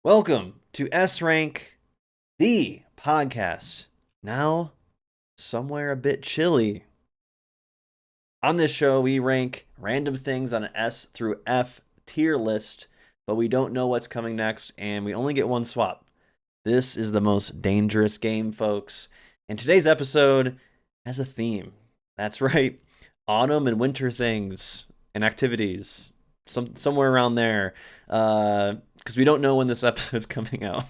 Welcome to S Rank, the podcast. Now, somewhere a bit chilly. On this show, we rank random things on an S through F tier list, but we don't know what's coming next, and we only get one swap. This is the most dangerous game, folks. And today's episode has a theme. That's right, autumn and winter things and activities. Somewhere around there. Because we don't know when this episode's coming out.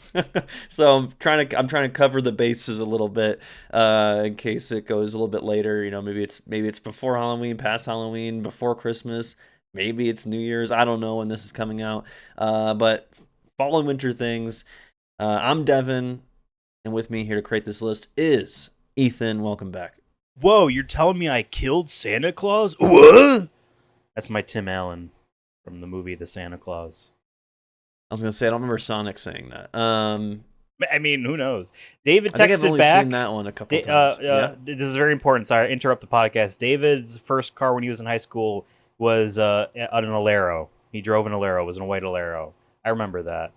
So I'm trying to cover the bases a little bit in case it goes a little bit later. You know, maybe it's before Halloween, past Halloween, before Christmas. Maybe it's New Year's. I don't know when this is coming out. But fall and winter things. I'm Devin, and with me here to create this list is Ethan. Welcome back. Whoa, you're telling me I killed Santa Claus? What? That's my Tim Allen from the movie The Santa Claus. I was gonna say I don't remember Sonic saying that. I mean, who knows? David I think I've texted only back. seen that one a couple times. This is very important. Sorry, I interrupt the podcast. David's first car when he was in high school was an Alero. He drove an Alero. It was a white Alero. I remember that.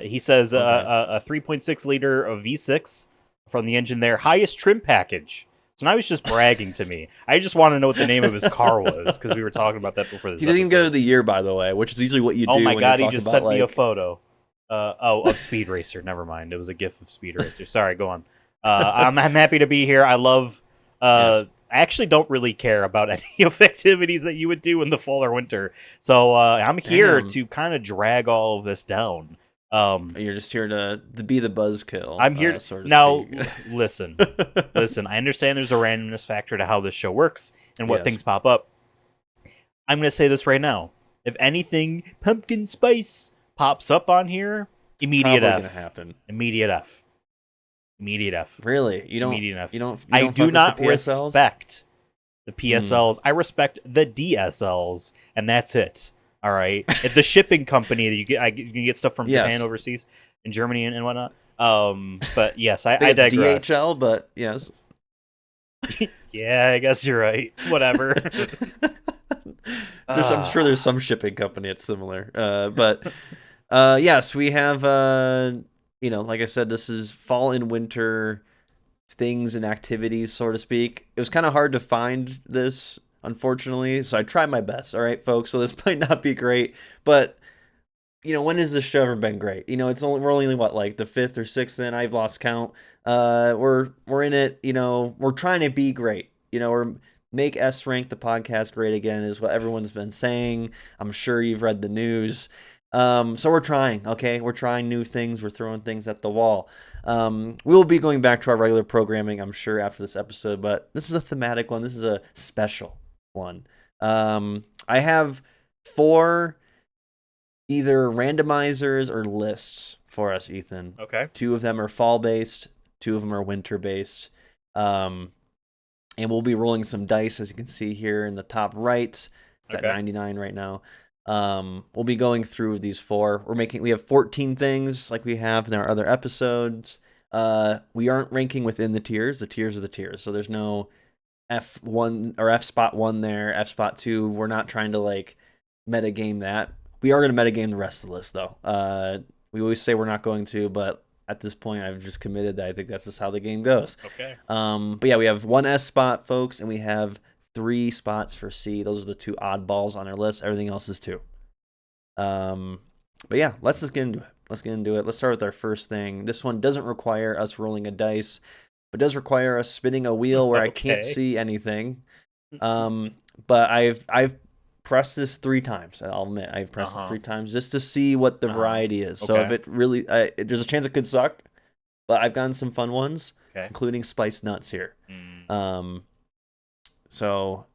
He says a 3.6 liter of V6 from the engine there. Highest trim package. So now he's just bragging to me. I just want to know what the name of his car was because we were talking about that before this. He didn't even go to the year, by the way, which is usually what you do. Oh my when god, you're he just talking sent me about, a photo. Of Speed Racer. Never mind. It was a GIF of Speed Racer. Sorry, go on. I'm happy to be here. I love. Yes. I actually don't really care about any of the activities that you would do in the fall or winter. So I'm here to kind of drag all of this down. You're just here to be the buzzkill. I'm here so to now. speak. Listen. I understand there's a randomness factor to how this show works and what Yes. things pop up. I'm going to say this right now. If anything, pumpkin spice pops up on here, immediate Probably F. gonna happen. Immediate F. Immediate F. Really? You don't? Immediate F. You don't? I do not fuck with the PSLs? respect the PSLs. I respect the DSLs, and that's it. All right. If the shipping company that you can get stuff from Yes. Japan overseas, in Germany and whatnot. But yes, I think it's digress. DHL, but yes. Yeah, I guess you're right. Whatever. I'm sure there's some shipping company that's similar. But yes, we have. Like I said, this is fall and winter things and activities, so to speak. It was kind of hard to find this, unfortunately, so I tried my best. All right, folks. So this might not be great, but when has this show ever been great? We're only what, like the 5th or 6th in. I've lost count. We're in it. We're trying to be great. We're make S Rank the podcast great again is what everyone's been saying. I'm sure you've read the news. So we're trying, okay? We're trying new things. We're throwing things at the wall. We'll be going back to our regular programming, I'm sure, after this episode, but this is a thematic one. This is a special one. I have 4 either randomizers or lists for us, Ethan. Okay. 2 of them are fall-based. 2 of them are winter-based. And we'll be rolling some dice, as you can see here in the top right. It's at 99 right now. We'll be going through these 4. We have 14 things like we have in our other episodes. We aren't ranking within the tiers. The tiers are the tiers. So there's no F1 or F spot 1 there, F spot 2. We're not trying to metagame that. We are going to metagame the rest of the list though. We always say we're not going to, but at this point, I've just committed that I think that's just how the game goes. Okay. But yeah, we have 1 S spot, folks, and we have 3 spots for C. Those are the 2 oddballs on our list. Everything else is 2. But yeah, let's just get into it. Let's start with our first thing. This one doesn't require us rolling a dice, but does require us spinning a wheel where I can't see anything. But I've pressed this 3 times. I'll admit I've pressed this 3 times just to see what the variety is. So if it really, there's a chance it could suck, but I've gotten some fun ones, including spiced nuts here. So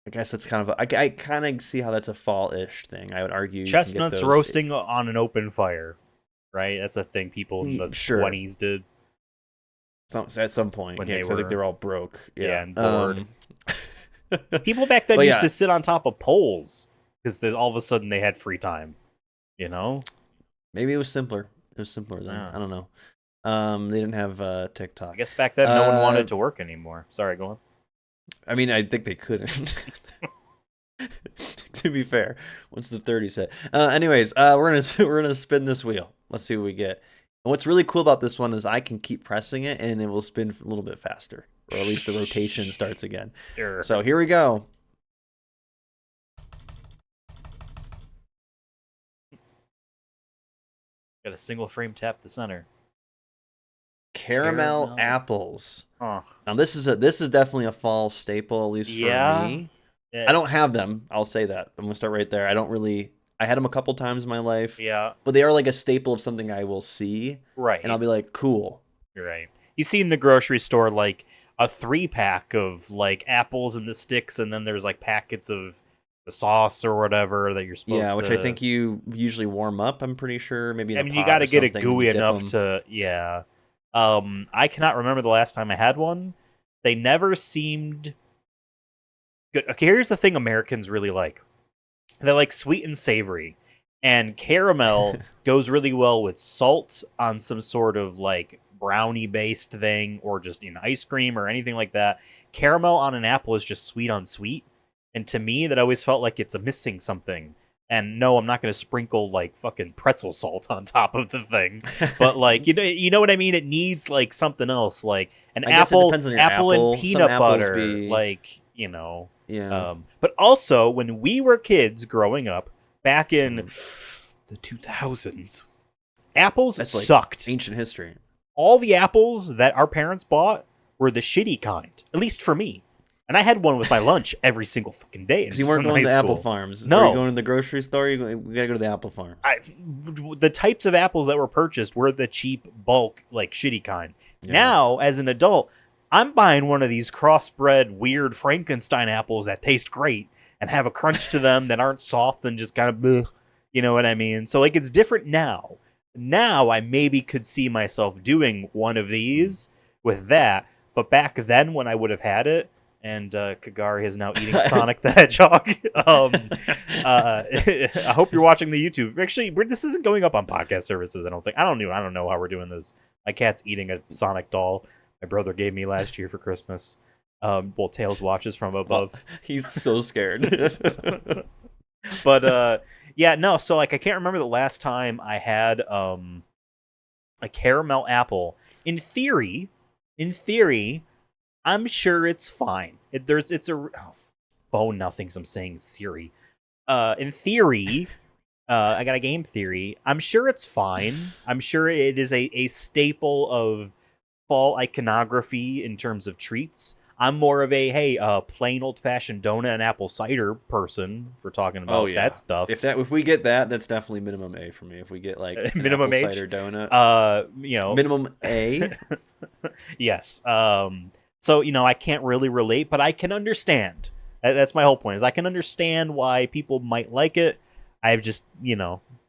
I guess that's kind of I kind of see how that's a fall-ish thing. I would argue Chestnuts roasting on an open fire, right? That's a thing people in the 20s did. At some point, I think they're all broke. Yeah, and bored. People back then used to sit on top of poles because all of a sudden they had free time. Maybe it was simpler. It was simpler then. Yeah. I don't know. They didn't have TikTok. I guess back then no one wanted to work anymore. Sorry, go on. I mean, I think they couldn't. To be fair, once the 30s hit. Anyways, we're gonna spin this wheel. Let's see what we get. And what's really cool about this one is I can keep pressing it and it will spin a little bit faster, or at least the rotation starts again. Sure. So here we go. Got a single frame tap the center. Caramel apples. Huh. Now this is definitely a fall staple, at least for me. Yeah. I don't have them. I'll say that. I'm gonna start right there. I had them a couple times in my life. Yeah. But they are like a staple of something I will see. Right. And I'll be like, cool. You're right. You see in the grocery store like a 3-pack of like apples in the sticks, and then there's like packets of the sauce or whatever that you're supposed to. Yeah, which I think you usually warm up, I'm pretty sure. Maybe in a pot you got to get it something gooey dip enough them. to, yeah. I cannot remember the last time I had one. They never seemed good. Okay, here's the thing Americans really like. They like sweet and savory. And caramel goes really well with salt on some sort of like brownie-based thing, or just ice cream or anything like that. Caramel on an apple is just sweet on sweet. And to me, that always felt like it's missing something. And no, I'm not going to sprinkle like fucking pretzel salt on top of the thing. But like, you know what I mean? It needs like something else, like an apple and peanut butter, like, Yeah. But also, when we were kids growing up back in the 2000s, apples sucked. Ancient history. All the apples that our parents bought were the shitty kind, at least for me. And I had one with my lunch every single fucking day. Because you weren't going to apple farms. No. Were you going to the grocery store? We got to go to the apple farm. The types of apples that were purchased were the cheap, bulk, like, shitty kind. Yeah. Now, as an adult, I'm buying one of these crossbred, weird Frankenstein apples that taste great and have a crunch to them that aren't soft and just kind of bleh, you know what I mean? So, like, it's different now. Now, I maybe could see myself doing one of these with that. But back then, when I would have had it, and Kagari is now eating Sonic the Hedgehog. I hope you're watching the YouTube. Actually, this isn't going up on podcast services, I don't think. I don't know how we're doing this. My cat's eating a Sonic doll my brother gave me last year for Christmas. Tails watches from above. He's so scared. But, yeah, no, so, like, I can't remember the last time I had a caramel apple. In theory, I'm sure it's fine. Bone now thinks I'm saying Siri. In theory, I got a game theory. I'm sure it's fine. I'm sure it is a staple of fall iconography in terms of treats. I'm more of a plain old fashioned donut and apple cider person for talking about that stuff. If we get that, that's definitely minimum A for me. If we get like minimum apple H? cider donut, minimum A. Yes. So, I can't really relate, but I can understand. That's my whole point, is I can understand why people might like it. I've just,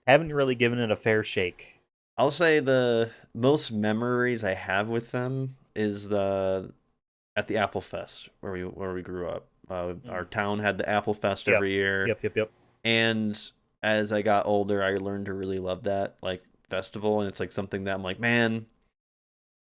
haven't really given it a fair shake. I'll say the most memories I have with them is at the Apple Fest where we grew up. Our town had the Apple Fest every year. Yep. And as I got older, I learned to really love that like festival, and it's like something that I'm like, man,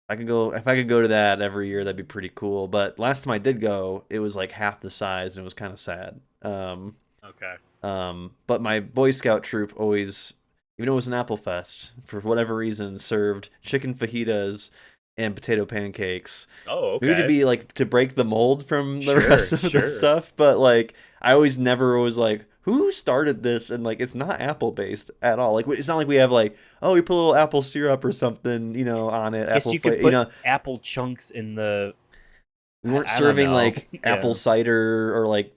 if I could go to that every year, that'd be pretty cool. But last time I did go, it was like half the size, and it was kind of sad. Okay. But my Boy Scout troop always, even though it was an Apple Fest, for whatever reason, served chicken fajitas and potato pancakes. Oh, okay. Maybe to break the mold from the rest of the stuff. But like, I never was like, who started this? And like, it's not apple based at all. Like, it's not like we have like, oh, we put a little apple syrup or something, on it. I guess you could put apple chunks in the. We weren't serving like apple cider or like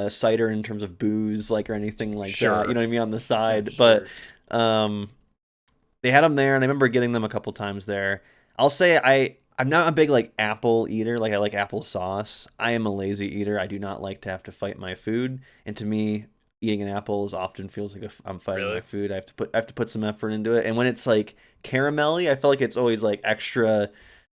cider in terms of booze, like, or anything like that. You know what I mean, on the side. But they had them there, and I remember getting them a couple times there. I'll say I'm not a big like apple eater. Like, I like applesauce. I am a lazy eater. I do not like to have to fight my food, and to me, eating an apple often feels like I'm fighting my food. I have to put some effort into it. And when it's like caramelly, I feel like it's always like extra.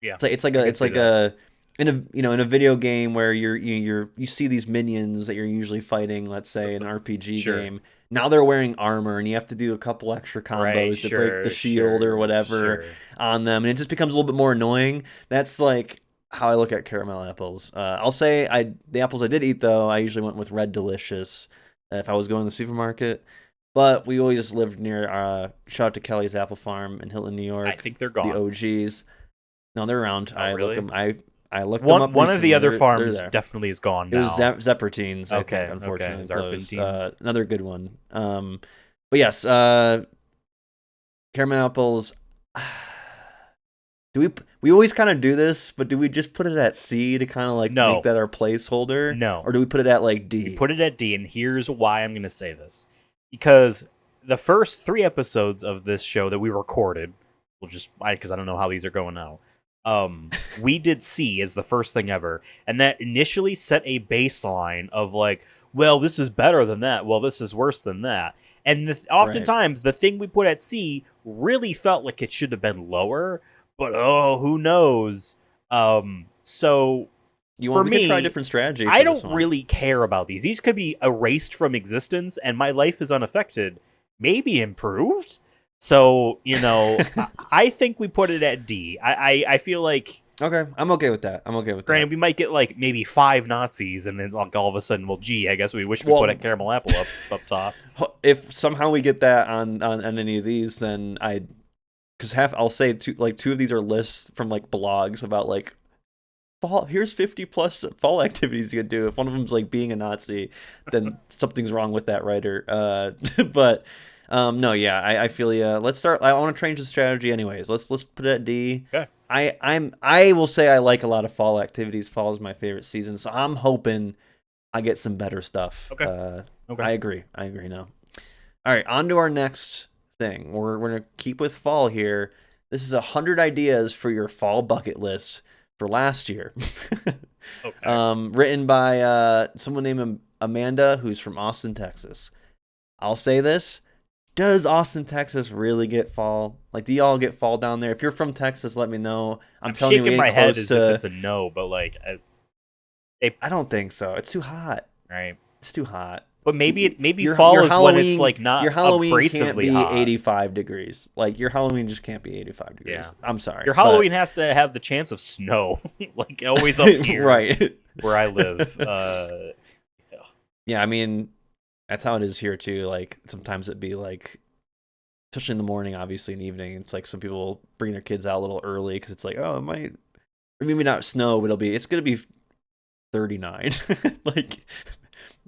Yeah, it's like in a video game where you see these minions that you're usually fighting. Let's say an RPG game. Now they're wearing armor, and you have to do a couple extra combos to break the shield or whatever on them, and it just becomes a little bit more annoying. That's like how I look at caramel apples. I'll say the apples I did eat though, I usually went with Red Delicious. if I was going to the supermarket. But we always lived near. Shout out to Kelly's Apple Farm in Hilton, New York. I think they're gone. The OGs. No, they're around. Oh, really? I looked them up. One of the recently. other They're farms there. definitely is gone It now. was Zeppertines, I Okay, think, unfortunately closed. Zarpentines. Another good one. But yes, caramel apples. Do we always kind of do this, but do we just put it at C to kind of like No. make that our placeholder? No. Or do we put it at like D? We put it at D, and here's why I'm going to say this. Because the first 3 episodes of this show that we recorded, because I don't know how these are going now, we did C as the first thing ever, and that initially set a baseline of like, well, this is better than that, well, this is worse than that. And oftentimes, the thing we put at C really felt like it should have been lower, but who knows? So You for want me to try a me, different strategy? I for this don't one. really care about these. These could be erased from existence, and my life is unaffected. Maybe improved. So, I think we put it at D. I feel like, Okay, I'm okay with that. granted, we might get like maybe 5 Nazis, and then like all of a sudden, well, gee, I guess we wish we Well- put a caramel apple up top. If somehow we get that on any of these, then I'll say two of these are lists from like blogs about like fall. Here's 50 plus fall activities you could do. If one of them's like being a Nazi, then something's wrong with that writer. But no, yeah, I feel ya. Let's start. I want to change the strategy, anyways. Let's put it at D. Okay. I will say I like a lot of fall activities. Fall is my favorite season, so I'm hoping I get some better stuff. Okay. Okay. I agree now. All right, on to our next thing. We're gonna keep with fall here. This is 100 ideas for your fall bucket list for last year. Okay. Written by someone named Amanda, who's from Austin, Texas. I'll say this. Does Austin, Texas really get fall? Like, do y'all get fall down there? If you're from Texas, let me know. I'm telling you, we shaking ain't my head close as to... if it's a no, but like, I don't think so. It's too hot. right. It's too hot. But maybe Your fall is when Halloween- it's like not your Halloween can't abrasively be hot. 85 degrees. Like, your Halloween just can't be 85 degrees. Yeah. I'm sorry. Your Halloween has to have the chance of snow, like always up here, right. where I live. Yeah, I mean, that's how it is here too. Like, sometimes it'd be like, especially in the morning, obviously in the evening, it's like some people bring their kids out a little early because it's like, oh, it might, or maybe not snow, but it's gonna be 39. Like,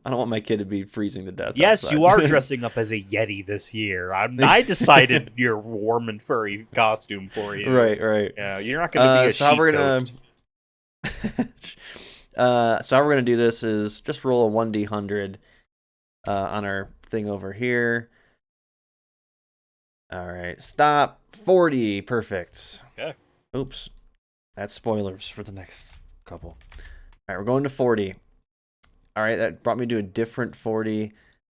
I don't want my kid to be freezing to death. Yes, outside. you are dressing up as a Yeti this year. I decided your warm and furry costume for you. Right. Yeah, you're not going to be a So how sheep we're ghost. So how we're gonna do this is just roll a 1d100 on our thing over here. All right, stop. 40, perfect. Okay. Oops, that's spoilers for the next couple. All right, we're going to 40. All right, that brought me to a different 40.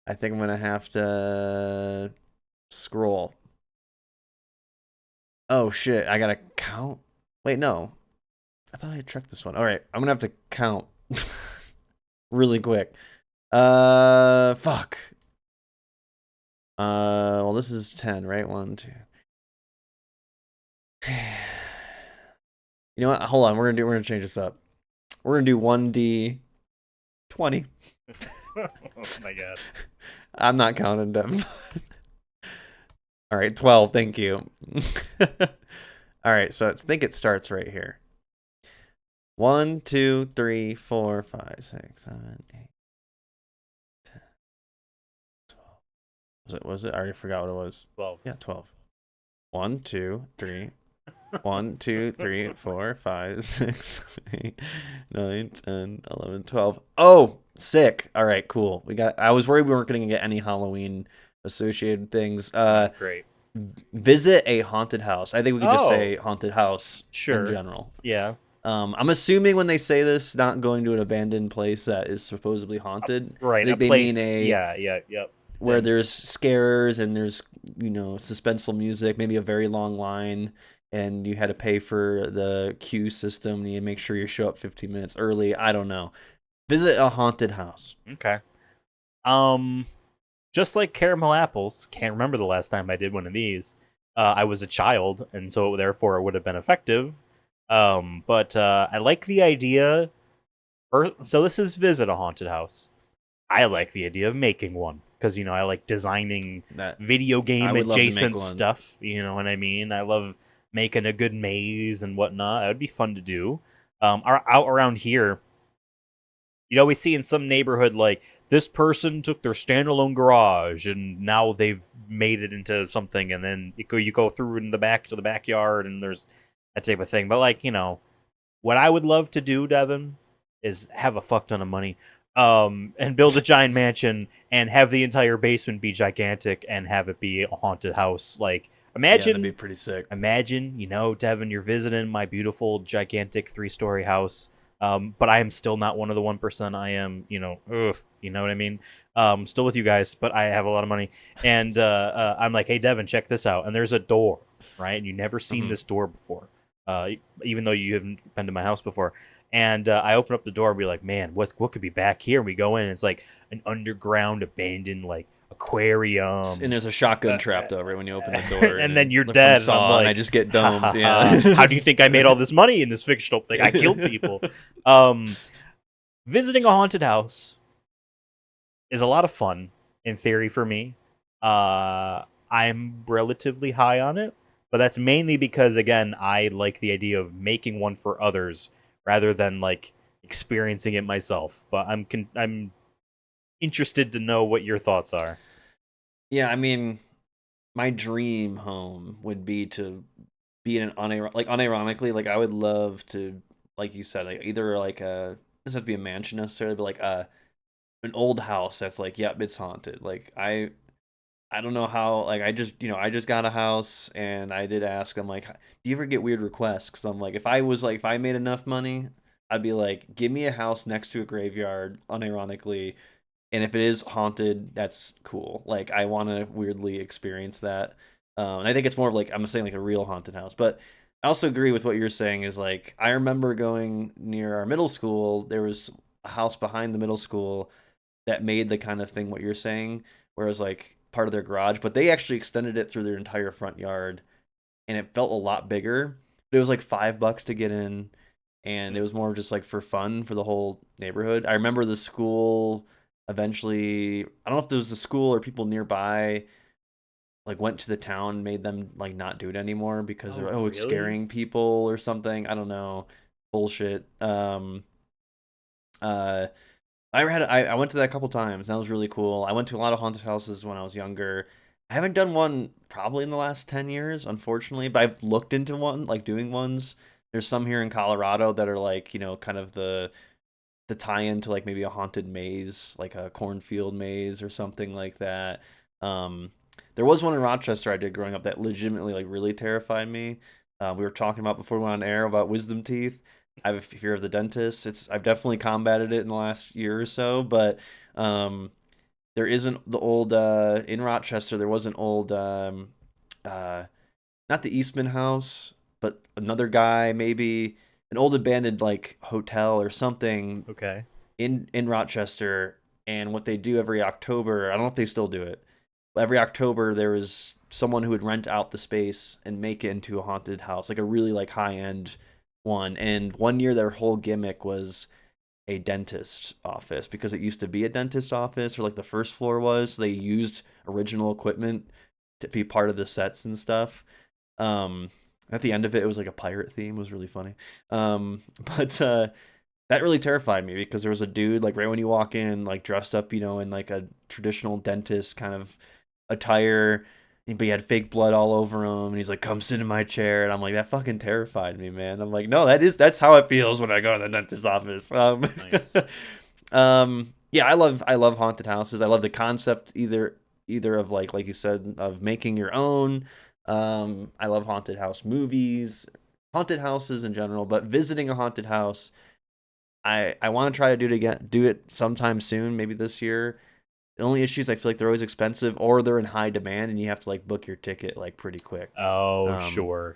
I think I'm gonna have to scroll. Oh shit, I gotta count. Wait, no. I thought I had checked this one. All right, I'm gonna have to count really quick. Fuck. Well, this is 10, right? 1, 2. You know what? Hold on. We're gonna change this up. We're gonna do 1d 20. Oh my god. I'm not counting them. All right, 12. Thank you. All right, so I think it starts right here. 1, 2, 3, 4, 5, 6, 7, 8, 10, 12. Was it? I already forgot what it was. 12. Yeah, 12. 1, 2, 3. 1, 2, 3, 4, 5, 6, 8, 9, 10, 11, 12. Oh, sick. All right, cool. I was worried we weren't going to get any Halloween associated things. Great. Visit a haunted house. I think we could just Oh. say haunted house Sure. in general. Yeah. I'm assuming when they say this, not going to an abandoned place that is supposedly haunted. Right. I think A they place. mean Yep. where there's scares and there's, suspenseful music, maybe a very long line, and you had to pay for the queue system. And you make sure you show up 15 minutes early. I don't know. Visit a haunted house. Okay. Just like caramel apples, can't remember the last time I did one of these. I was a child, and so therefore it would have been effective. But I like the idea. So this is visit a haunted house. I like the idea of making one because I like designing That video I game would love to make adjacent one. stuff. You know what I mean? I love making a good maze and whatnot. That would be fun to do. Out around here, we see in some neighborhood like this person took their standalone garage and now they've made it into something, and then you go through in the back to the backyard and there's that type of thing. But like what I would love to do, Devin, is have a fuck ton of money, and build a giant mansion and have the entire basement be gigantic and have it be a haunted house. Like Yeah, that'd be imagine, pretty sick. imagine, Devin, you're visiting my beautiful gigantic 3-story house. But I am still not one of the 1%. I am, you know what I mean? Still with you guys, but I have a lot of money, and I'm like, hey, Devin, check this out. And there's a door, right? And you've never seen this door before, even though you haven't been to my house before. And I open up the door and be like, man, what could be back here? And we go in, and it's like an underground abandoned like aquarium. And there's a shotgun trap though, right when you open the door. And then you're from dead. Saw, and I'm like, and I just get domed. ha, ha, Yeah. ha. How do you think I made all this money in this fictional thing? I killed people. Visiting a haunted house is a lot of fun in theory for me. I'm relatively high on it, but that's mainly because again, I like the idea of making one for others rather than like experiencing it myself. But I'm interested to know what your thoughts are. Yeah, I mean, my dream home would be to be in an unironically, like I would love to, like you said, like either like a doesn't have to be a mansion necessarily, but like an old house that's like, yep, it's haunted. Like I don't know how, like I just got a house and I did ask, I'm like, do you ever get weird requests? Because I'm like, if I made enough money, I'd be like, give me a house next to a graveyard, unironically, and if it is haunted, that's cool. Like I want to weirdly experience that. And I think it's more of like I'm saying like a real haunted house, but I also agree with what you're saying. Is like I remember going near our middle school. There was a house behind the middle school that made the kind of thing what you're saying, where it was like part of their garage, but they actually extended it through their entire front yard, and it felt a lot bigger. But it was like $5 to get in, and it was more just like for fun for the whole neighborhood. I remember the school eventually, I don't know if there was a school or people nearby like went to the town, made them like not do it anymore because they're it's Really? scaring people or something. I don't know. Bullshit. Uh I went to that a couple times. That was really cool. I went to a lot of haunted houses when I was younger. I haven't done one probably in the last 10 years, unfortunately, but I've looked into one, like doing ones. There's some here in Colorado that are like, kind of the tie-in to like maybe a haunted maze, like a cornfield maze or something like that. There was one in Rochester I did growing up that legitimately like really terrified me. We were talking about before we went on air about wisdom teeth. I have a fear of the dentist. I've definitely combated it in the last year or so, but there isn't the old in Rochester. There was an old uh, not the Eastman House, but another guy, maybe an old abandoned like hotel or something Okay. in Rochester. And what they do every October, I don't know if they still do it, but every October there was someone who would rent out the space and make it into a haunted house, like a really like high end one. And one year their whole gimmick was a dentist office because it used to be a dentist office, or like the first floor was. So they used original equipment to be part of the sets and stuff. At the end of it, it was like a pirate theme. It was really funny. But that really terrified me because there was a dude like right when you walk in, like dressed up, in like a traditional dentist kind of attire, but he had fake blood all over him, and he's like, "Come sit in my chair," and I'm like, that fucking terrified me, man. I'm like, no, that's how it feels when I go to the dentist's office. Nice. Yeah, I love haunted houses. I love the concept either of like you said, of making your own. I love haunted house movies, haunted houses in general, but visiting a haunted house, I want to try to do it sometime soon, maybe this year. The only issue is I feel like they're always expensive or they're in high demand and you have to like book your ticket like pretty quick. Oh, Um, sure.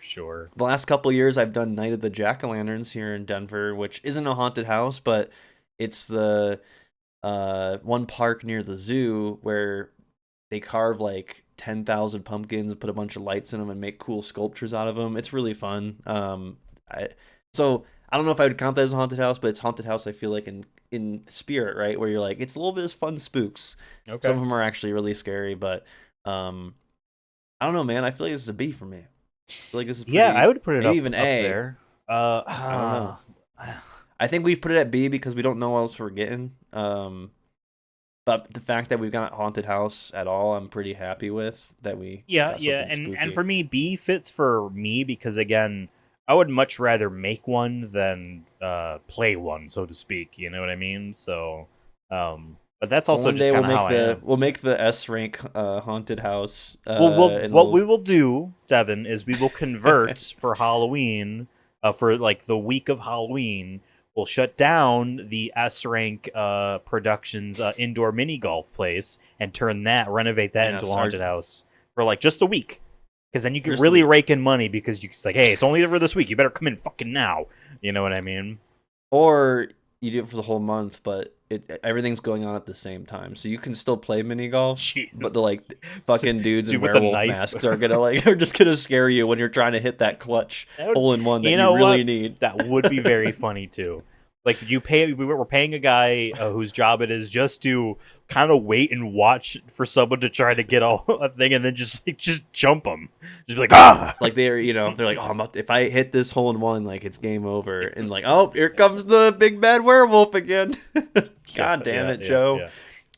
the last couple years I've done Night of the Jack-o'-lanterns here in Denver, which isn't a haunted house, but it's the one park near the zoo where they carve like 10,000 pumpkins and put a bunch of lights in them and make cool sculptures out of them. It's really fun. I, so I don't know if I would count that as a haunted house, but it's haunted house. I feel like in spirit, right? Where you're like, it's a little bit of fun spooks. Okay. Some of them are actually really scary, but I don't know, man. I feel like this is a B for me. I feel like this is Yeah, I pretty, would put it maybe up even up A. there. I don't know. I think we put it at B because we don't know what else we're getting. But the fact that we've got haunted house at all, I'm pretty happy with that we Yeah, got yeah, something spooky. and for me, B fits for me because again, I would much rather make one than play one, so to speak. You know what I mean? So, but that's Well, also one just day kind of how I am. we'll make the S rank haunted house. Well, And what we'll we will do, Devin, is we will convert for Halloween, for like the week of Halloween. We'll shut down the S rank productions indoor mini golf place and renovate that into a haunted house for like just a week. Because then you can Just a really week. rake in money because you it's like, hey, it's only for this week. You better come in fucking now. You know what I mean? Or you do it for the whole month, but everything's going on at the same time, so you can still play mini golf. Jeez. But the like fucking dudes in Dude with a werewolf knife. masks are gonna are just gonna scare you when you're trying to hit that clutch hole in one that You you know really what? need. That would be very funny too. Like we're paying a guy whose job it is just to kind of wait and watch for someone to try to get a thing and then just jump them. Just be like, ah! Like they're like, oh, if I hit this hole in one, like it's game over, and like, oh, here comes the big bad werewolf again. God damn it, Joe. Yeah.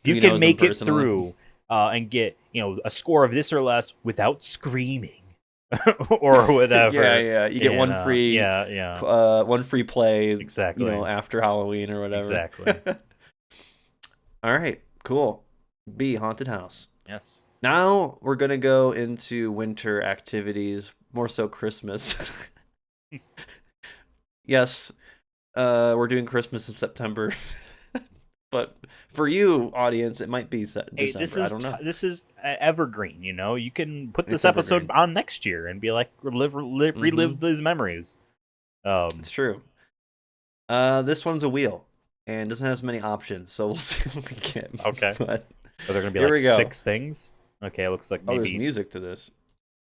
You can make it through and get a score of this or less without screaming. Or whatever. Yeah. You get one free, one free play. Exactly. After Halloween or whatever. Exactly. All right. Cool. B, haunted house. Yes. Now we're gonna go into winter activities, more so Christmas. Yes, we're doing Christmas in September. But for you, audience, it might be December. Hey, this is I don't know. This is evergreen. You can put this It's episode evergreen. on next year and be like relive these memories. It's true. This one's a wheel and doesn't have as many options, so we'll see what we get. Okay. But Are there gonna be here like we go. 6 things? Okay, it looks like maybe. there's music to this.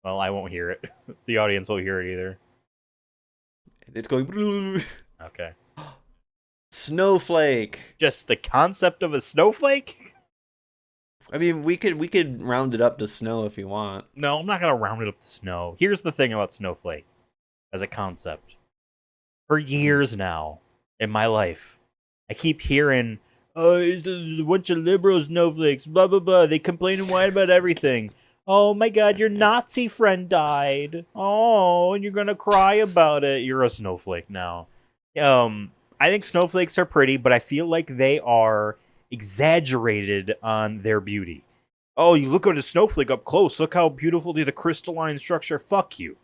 Well, I won't hear it. The audience won't hear it either. It's going. Okay. Snowflake. Just the concept of a snowflake? I mean, we could round it up to snow if you want. No, I'm not gonna round it up to snow. Here's the thing about snowflake as a concept. For years now in my life, I keep hearing, "Oh, it's a bunch of liberal snowflakes." Blah blah blah. They complain and whine about everything. Oh my God, your Nazi friend died. Oh, and you're gonna cry about it. You're a snowflake now. I think snowflakes are pretty, but I feel like they are exaggerated on their beauty. Oh, you look at a snowflake up close. Look how beautiful the crystalline structure. Fuck you.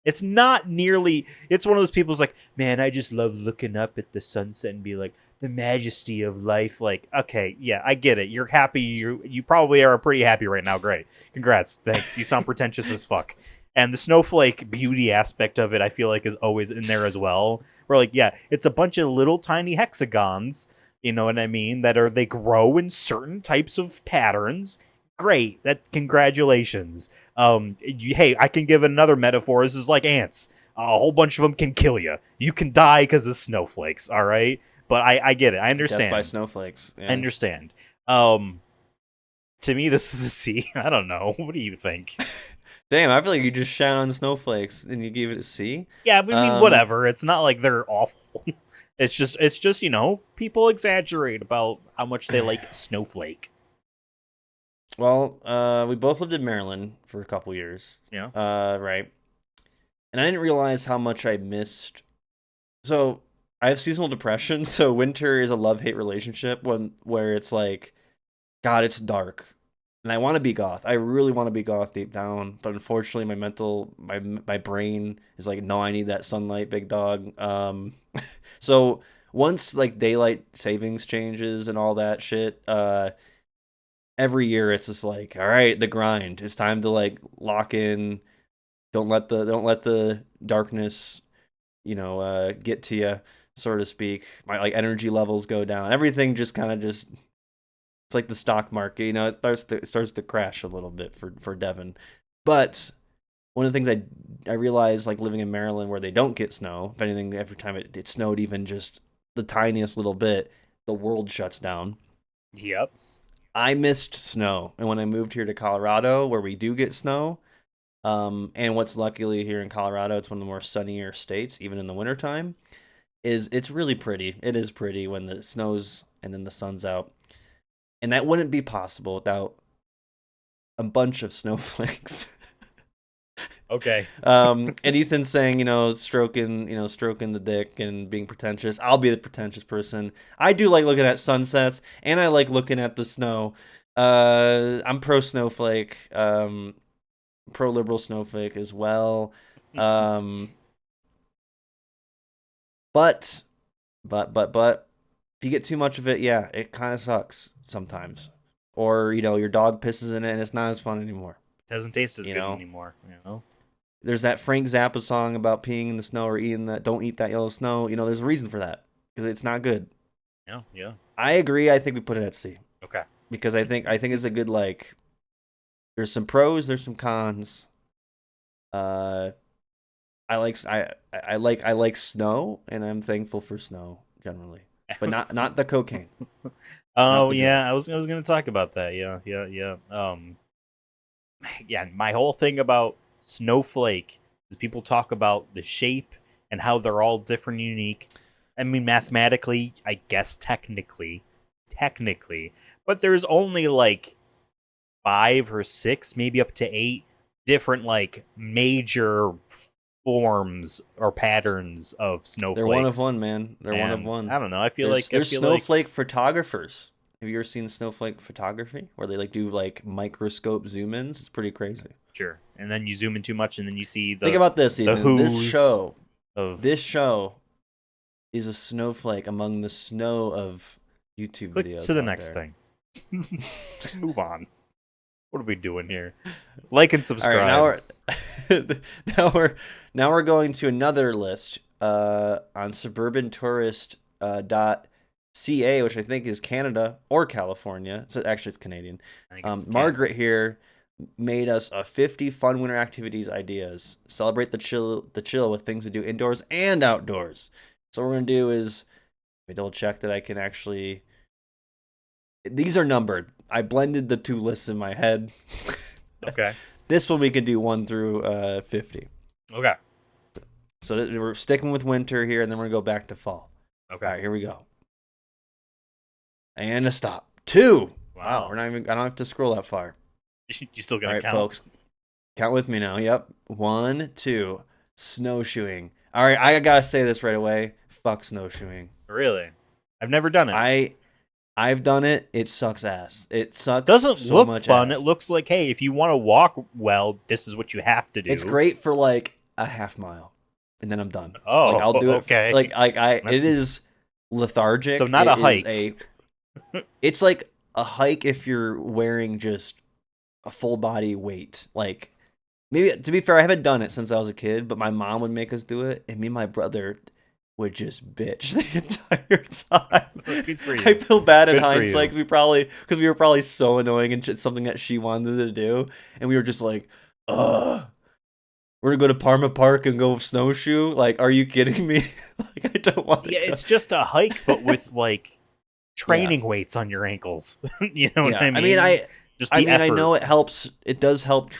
It's not nearly. It's one of those people's like, man, I just love looking up at the sunset and be like, the majesty of life. Like, okay, yeah, I get it. You're happy. You probably are pretty happy right now. Great. Congrats. Thanks. You sound pretentious as fuck. And the snowflake beauty aspect of it, I feel like, is always in there as well. Where, like, yeah, it's a bunch of little tiny hexagons, you know what I mean, they grow in certain types of patterns. Great. Congratulations. Hey, I can give another metaphor. This is like ants. A whole bunch of them can kill you. You can die because of snowflakes, all right? But I get it. I understand. Death by snowflakes. Yeah. I understand. To me, this is a C. I don't know. What do you think? Damn, I feel like you just shat on snowflakes and you gave it a C. Yeah, but I mean, whatever. It's not like they're awful. It's just people exaggerate about how much they like snowflake. Well, we both lived in Maryland for a couple years. Yeah. Right. And I didn't realize how much I missed. So I have seasonal depression, so winter is a love-hate relationship where it's like, God, it's dark. And I want to be goth. I really want to be goth deep down, but unfortunately my brain is like, no, I need that sunlight, big dog. So once like daylight savings changes and all that shit, every year it's just like, all right, the grind. It's time to like lock in. Don't let the darkness, get to you, so to speak. My like energy levels go down. Everything just kind of just. It's like the stock market, it starts to crash a little bit for Devin. But one of the things I realized, like living in Maryland where they don't get snow, if anything, every time it snowed even just the tiniest little bit, the world shuts down. Yep. I missed snow. And when I moved here to Colorado, where we do get snow, and what's luckily here in Colorado, it's one of the more sunnier states, even in the wintertime, is it's really pretty. It is pretty when the snow's and then the sun's out. And that wouldn't be possible without a bunch of snowflakes. Okay. And Ethan saying, stroking the dick and being pretentious. I'll be the pretentious person. I do like looking at sunsets, and I like looking at the snow. I'm pro snowflake, pro liberal snowflake as well. But if you get too much of it, yeah, it kind of sucks sometimes. Or your dog pisses in it, and it's not as fun anymore. It doesn't taste as good anymore. There's that Frank Zappa song about peeing in the snow or eating that. Don't eat that yellow snow. There's a reason for that because it's not good. Yeah. I agree. I think we put it at C. Okay. Because I think it's a good There's some pros. There's some cons. I like snow, and I'm thankful for snow generally, but not the cocaine. Oh yeah, I was gonna talk about that. Yeah. Yeah. My whole thing about snowflake is people talk about the shape and how they're all different and unique. I mean, mathematically, I guess technically, but there's only 5 or 6, maybe up to 8 different major forms or patterns of snowflakes. They're one of one, man. They're one of one. I don't know. I feel there's snowflake photographers. Have you ever seen snowflake photography where they do microscope zoom ins? It's pretty crazy. Sure. And then you zoom in too much, and then you see the. Think about this, Ethan. This show is a snowflake among the snow of YouTube Click videos. To the next thing. Move on. What are we doing here? Like and subscribe. All right, now we're going to another list on suburbantourist.ca, which I think is Canada or California. So actually, it's Canadian. Margaret here made us a 50 fun winter activities ideas. Celebrate the chill with things to do indoors and outdoors. So what we're gonna do is double check that I can actually. These are numbered. I blended the two lists in my head. Okay. This one we can do 1 through 50. Okay. So we're sticking with winter here, and then we're gonna go back to fall. Okay. All right, here we go. And a stop. 2. Wow. We're not even. I don't have to scroll that far. You still gonna count, folks? Count with me now. Yep. 1, 2. Snowshoeing. All right, I gotta say this right away. Fuck snowshoeing. Really? I've never done it. I've done it. It sucks ass. It sucks. Doesn't so look much fun. ass. It looks like, hey, if you want to walk well, this is what you have to do. It's great for a half mile, and then I'm done. Oh, I'll do it. Okay. It is lethargic. So not a hike. It's like a hike if you're wearing just a full body weight. Maybe, to be fair, I haven't done it since I was a kid, but my mom would make us do it, and me and my brother would just bitch the entire time. Good for you. I feel bad in Good for hindsight because we were probably so annoying and it's something that she wanted to do, and we were just like, we're gonna go to Parma Park and go snowshoe. Are you kidding me? I don't want to. Yeah, it's just a hike, but with training weights on your ankles. You know what I mean? I know it helps. It does help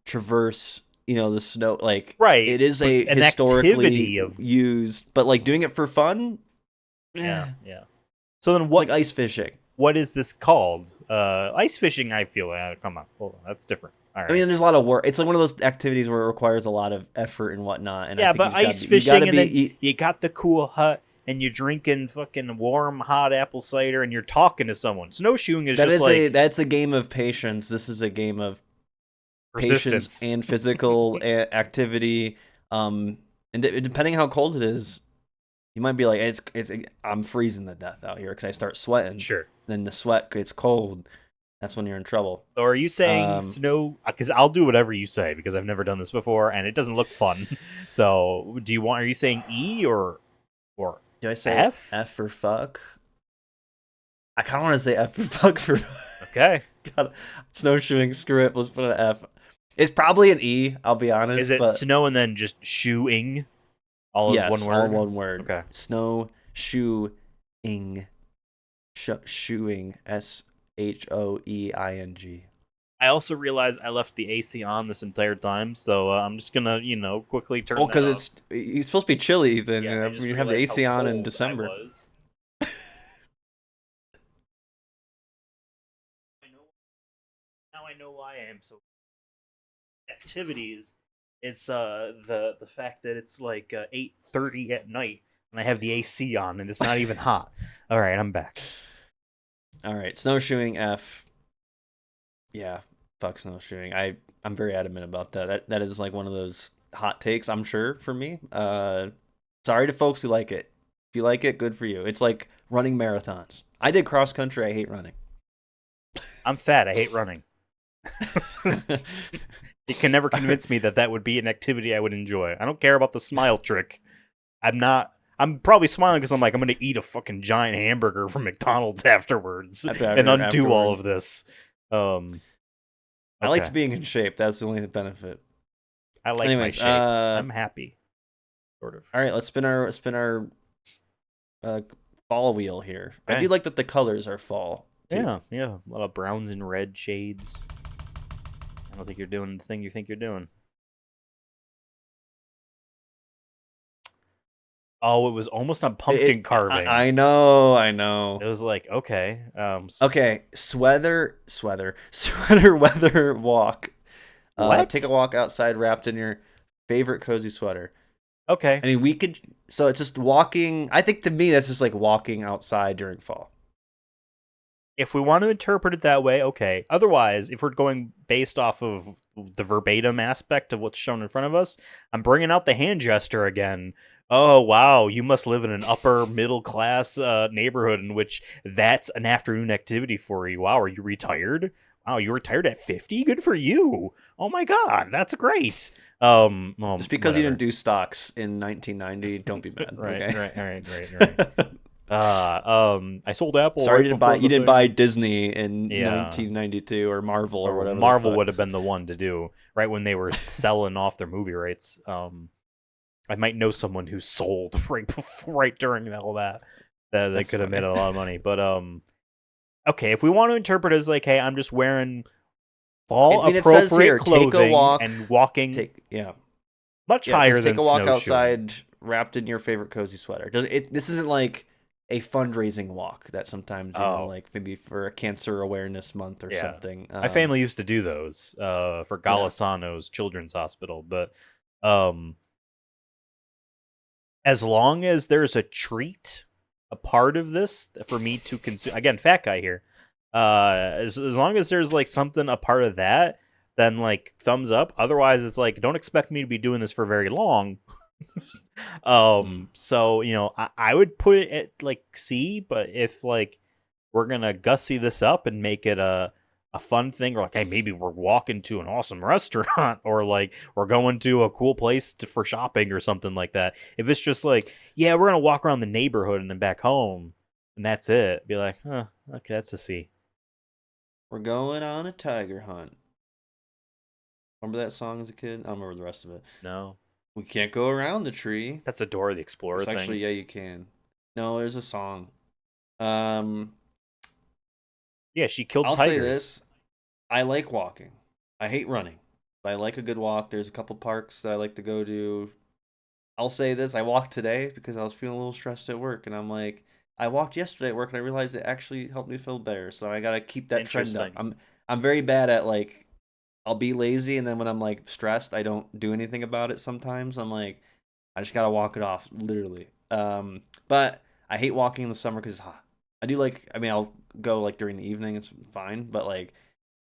traverse. The snow, right? It is an historically used, but doing it for fun. Yeah. So then, what? It's like ice fishing. What is this called? Ice fishing. I feel. Come on, hold on. That's different. All right. I mean, there's a lot of work. It's one of those activities where it requires a lot of effort and whatnot. And yeah, but ice fishing, and then you got the cool hut, and you're drinking fucking warm, hot apple cider, and you're talking to someone. Snowshoeing is that's a game of patience. This is a game of patience and physical activity. And depending how cold it is, you might be like, I'm freezing to death out here because I start sweating. Sure. Then the sweat gets cold. That's when you're in trouble. So are you saying snow? Because I'll do whatever you say because I've never done this before and it doesn't look fun. So are you saying E or do I say F? F for fuck? I kind of want to say F for fuck for. Okay. God, snowshoeing. Screw it. Let's put an F. It's probably an E, I'll be honest. Is it but snow and then just shoeing? All is one yes, word? all one word. Okay. Snow, shoeing. Shoeing. SHOEING. I also realized I left the AC on this entire time, so I'm just gonna, quickly turn. Well, that because off. it's supposed to be chilly. Then Yeah, I just you have the realized AC how on in cold December. I was. Now I know why I am so. Activities. It's the fact that it's like 8:30 at night and I have the AC on and it's not even hot. All right, I'm back. All right, snowshoeing F. Yeah, fuck snowshoeing. I'm very adamant about that. That is like one of those hot takes, I'm sure, for me. Sorry to folks who like it. If you like it, good for you. It's like running marathons. I did cross country. I hate running. I'm fat. I hate running. You can never convince me that that would be an activity I would enjoy. I don't care about the smile trick. I'm probably smiling because I'm like, I'm going to eat a fucking giant hamburger from McDonald's afterwards and undo all of this. I liked being in shape. That's the only benefit. I like my shape. I'm happy. Sort of. All right, let's spin our fall wheel here. Okay. I do like that the colors are fall. Too. Yeah. A lot of browns and red shades. I don't think you're doing the thing you think you're doing. Oh, it was almost on pumpkin carving. I know. It was like, okay. Okay, sweater weather walk. Take a walk outside wrapped in your favorite cozy sweater. Okay. I mean, we could. So it's just walking. I think to me, that's just like walking outside during fall. If we want to interpret it that way, okay. Otherwise, if we're going based off of the verbatim aspect of what's shown in front of us, I'm bringing out the hand gesture again. Oh, wow, you must live in an upper middle class neighborhood in which that's an afternoon activity for you. Wow, are you retired? Wow, you retired at 50? Good for you. Oh my God, that's great. Just because you didn't do stocks in 1990, don't be mad. Right, okay? right. I sold Apple. Sorry, you didn't buy Disney in 1992 or Marvel or whatever. Marvel would have been the one to do right when they were selling off their movie rights. I might know someone who sold right during all that they could have made a lot of money. But okay, if we want to interpret it as like, hey, I'm just wearing fall appropriate clothing take a walk, and walking, much higher than take a walk outside wrapped in your favorite cozy sweater. This isn't like a fundraising walk that sometimes like maybe for a cancer awareness month or something. My family used to do those for Golisano's Children's Hospital, but as long as there's a treat, a part of this for me to consume, again, fat guy here. As long as there's like something a part of that, then like thumbs up. Otherwise, it's like don't expect me to be doing this for very long. So I would put it at like C, but if like we're gonna gussy this up and make it a fun thing, or like, hey, maybe we're walking to an awesome restaurant, or like we're going to a cool place for shopping or something like that. If it's just like, yeah, we're gonna walk around the neighborhood and then back home, and that's it, be like, okay, that's a C. We're going on a tiger hunt. Remember that song as a kid? I don't remember the rest of it. No. We can't go around the tree. That's a Dora the Explorer thing. Actually, yeah, you can. No, there's a song. Yeah, she killed I'll tigers. say this. I like walking. I hate running. But I like a good walk. There's a couple parks that I like to go to. I'll say this. I walked today because I was feeling a little stressed at work. And I'm like, I walked yesterday at work and I realized it actually helped me feel better. So I got to keep that trend up. I'm very bad at like, I'll be lazy, and then when I'm like stressed, I don't do anything about it sometimes. I'm like, I just gotta walk it off, literally. But I hate walking in the summer because it's hot. I'll go like during the evening, it's fine. But like,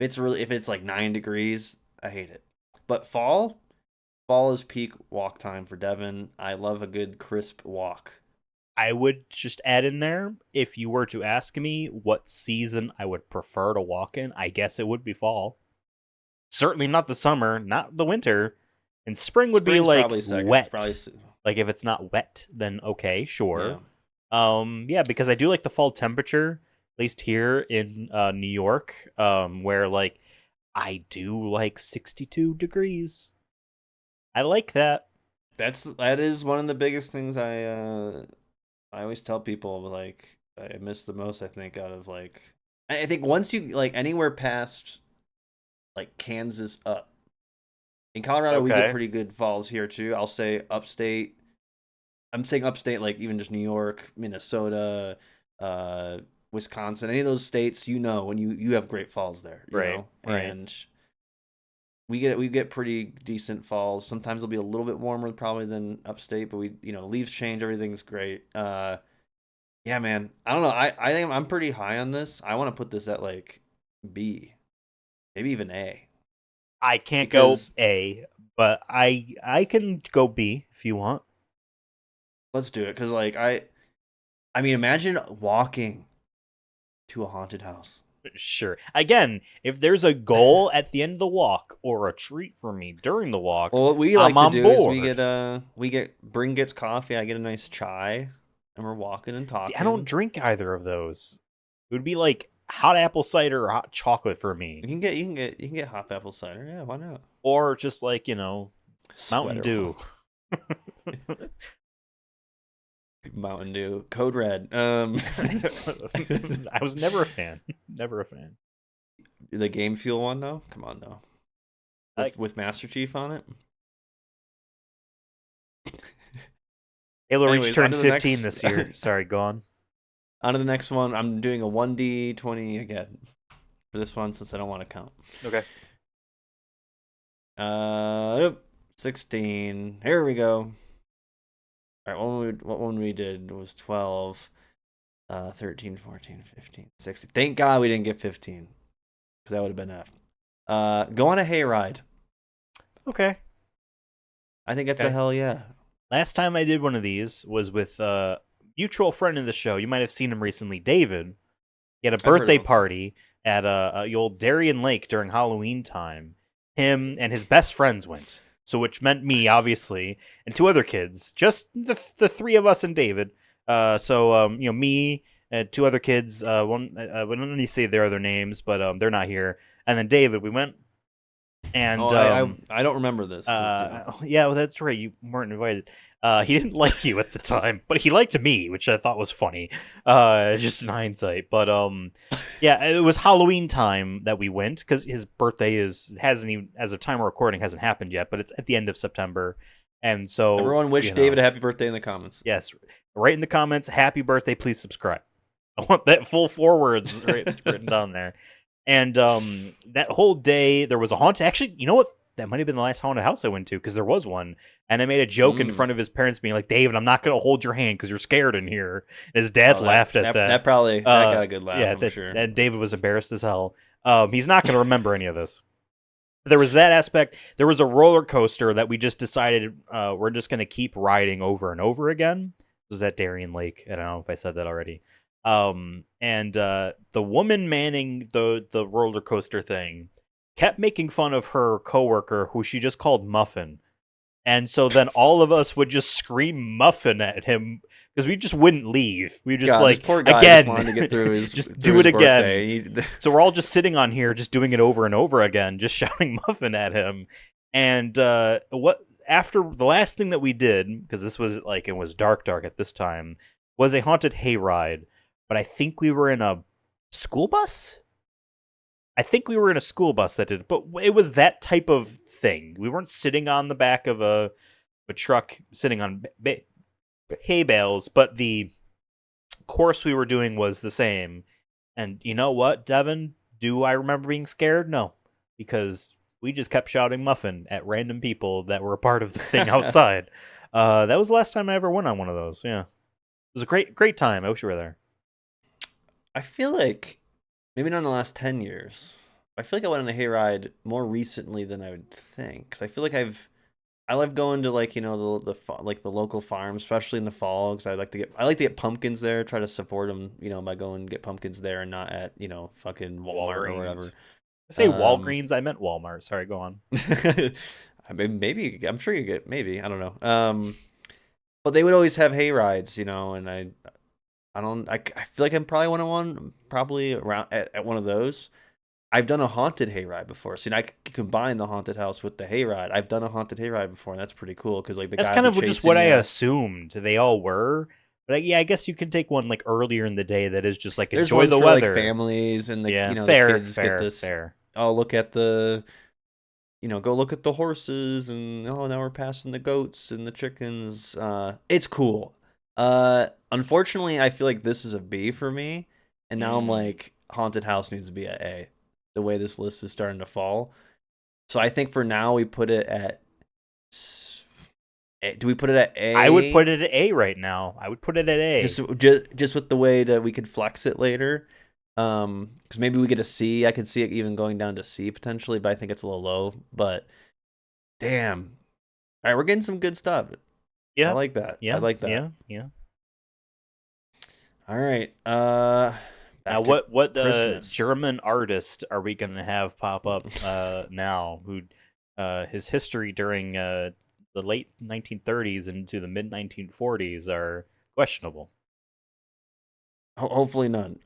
if it's like 9 degrees, I hate it. But fall is peak walk time for Devin. I love a good crisp walk. I would just add in there, if you were to ask me what season I would prefer to walk in, I guess it would be fall. Certainly not the summer, not the winter. And spring would be like wet. Like if it's not wet, then okay, sure. Yeah, because I do like the fall temperature, at least here in New York, where like I do like 62 degrees. I like that. That is one of the biggest things I always tell people, like, I miss the most, I think, out of, like, I think once you, like, anywhere past, like, Kansas up. In Colorado, we get Okay. pretty good falls here, too. I'll say upstate. I'm saying upstate, like, even just New York, Minnesota, uh, Wisconsin, any of those states, when you have great falls there, Right. Right. and we get pretty decent falls. Sometimes it'll be a little bit warmer probably than upstate, but leaves change, everything's great. Yeah, man. I don't know. I think I'm pretty high on this. I want to put this at like B, maybe even A, I can't go because A, but I can go B if you want. let's do it. Because like I mean, imagine walking to a haunted house. Sure. Again, if there's a goal at the end of the walk or a treat for me during the walk, Well, what we I'm like to on do is board. Bring gets coffee. I get a nice chai, and we're walking and See, I don't talking. drink either of those. It would be like hot apple cider or hot chocolate for me. You can get hot apple cider. Yeah, why not? Or just like, Mountain Sweater. Dew. Mountain Dew, Code Red. I was never a fan. Never a fan. The Game Fuel one though. Come on though. Like With Master Chief on it. Halo Reach Anyways, turned 15 this year. Sorry, go on. On to the next one. I'm doing a 1d20 again for this one since I don't want to count. Okay. 16. Here we go. All right, what one we did was 12, 13, 14, 15, 16. Thank God we didn't get 15 because that would have been F. Go on a hayride. Okay. I think that's a Okay. hell yeah. Last time I did one of these was with a mutual friend of the show. You might have seen him recently, David. He had a heard of birthday him. party at the old Darien Lake during Halloween time. Him and his best friends went. So, which meant me, obviously, and two other kids. Just the three of us and David. Me and two other kids. One, we don't need to say their other names, but they're not here. And then David, we went. And I don't remember this. yeah, well, that's right. You weren't invited. He didn't like you at the time, but he liked me, which I thought was funny. Just in hindsight, but yeah, it was Halloween time that we went because his birthday hasn't even, as of time of recording, hasn't happened yet, but it's at the end of September, and so Everyone wish David a happy birthday in the comments. Yes, write in the comments, happy birthday, please subscribe. I want that full 4 words written down there. And that whole day, there was a haunted. Actually, you know what? That might have been the last haunted house I went to because there was one. And I made a joke in front of his parents, being like, "David, I'm not going to hold your hand because you're scared in here." His dad laughed at that. That probably got a good laugh. Yeah, I'm sure. And David was embarrassed as hell. He's not going to remember any of this. There was that aspect. There was a roller coaster that we just decided we're just going to keep riding over and over again. It was at Darien Lake. I don't know if I said that already. And the woman manning the roller coaster thing kept making fun of her coworker, who she just called Muffin. And so then all of us would just scream Muffin at him because we just wouldn't leave. We just God, like, this poor guy again, just wanted to get through his just through do his it again. birthday. So we're all just sitting on here, just doing it over and over again, just shouting Muffin at him. And after the last thing that we did, because this was like, it was dark at this time, was a haunted hayride. But I think we were in a school bus. I think we were in a school bus that did, but it was that type of thing. We weren't sitting on the back of a truck, sitting on hay bales, but the course we were doing was the same. And you know what, Devin? Do I remember being scared? No, because we just kept shouting Muffin at random people that were a part of the thing outside. That was the last time I ever went on one of those. Yeah, it was a great time. I wish you were there. I feel like maybe not in the last 10 years. I feel like I went on a hayride more recently than I would think. Because I feel like I love going to like the local farms, especially in the fall. Because I like to get pumpkins there. Try to support them, by going and get pumpkins there and not at fucking Walmart or whatever. I say Walgreens, I meant Walmart. Sorry, go on. I mean, maybe I'm sure you get maybe I don't know. But they would always have hay rides, and I feel like I'm probably one probably around at one of those. I've done a haunted hayride before. See, I could combine the haunted house with the hayride. I've done a haunted hayride before, and that's pretty cool because like the That's guy kind would of be just chasing what I you. assumed they all were. But yeah, I guess you can take one like earlier in the day that is just like There's enjoy ones the for like weather. families and the Yeah, the fair, kids get fair, this. fair. Oh, look at the go look at the horses and oh now we're passing the goats and the chickens. It's cool. Unfortunately, I feel like this is a B for me, and now I'm like haunted house needs to be at A. The way this list is starting to fall. So I think for now we put it at. Do we put it at A? I would put it at A right now. I would put it at A. Just with the way that we could flex it later. Because maybe we get a C. I could see it even going down to C potentially, but I think it's a little low. But damn. All right, we're getting some good stuff. Yeah. I like that. Yeah. I like that. Yeah. Yeah. All right. Now, what Christmas. German artist are we going to have pop up now? Who his history during the late 1930s into the mid 1940s are questionable. Hopefully none.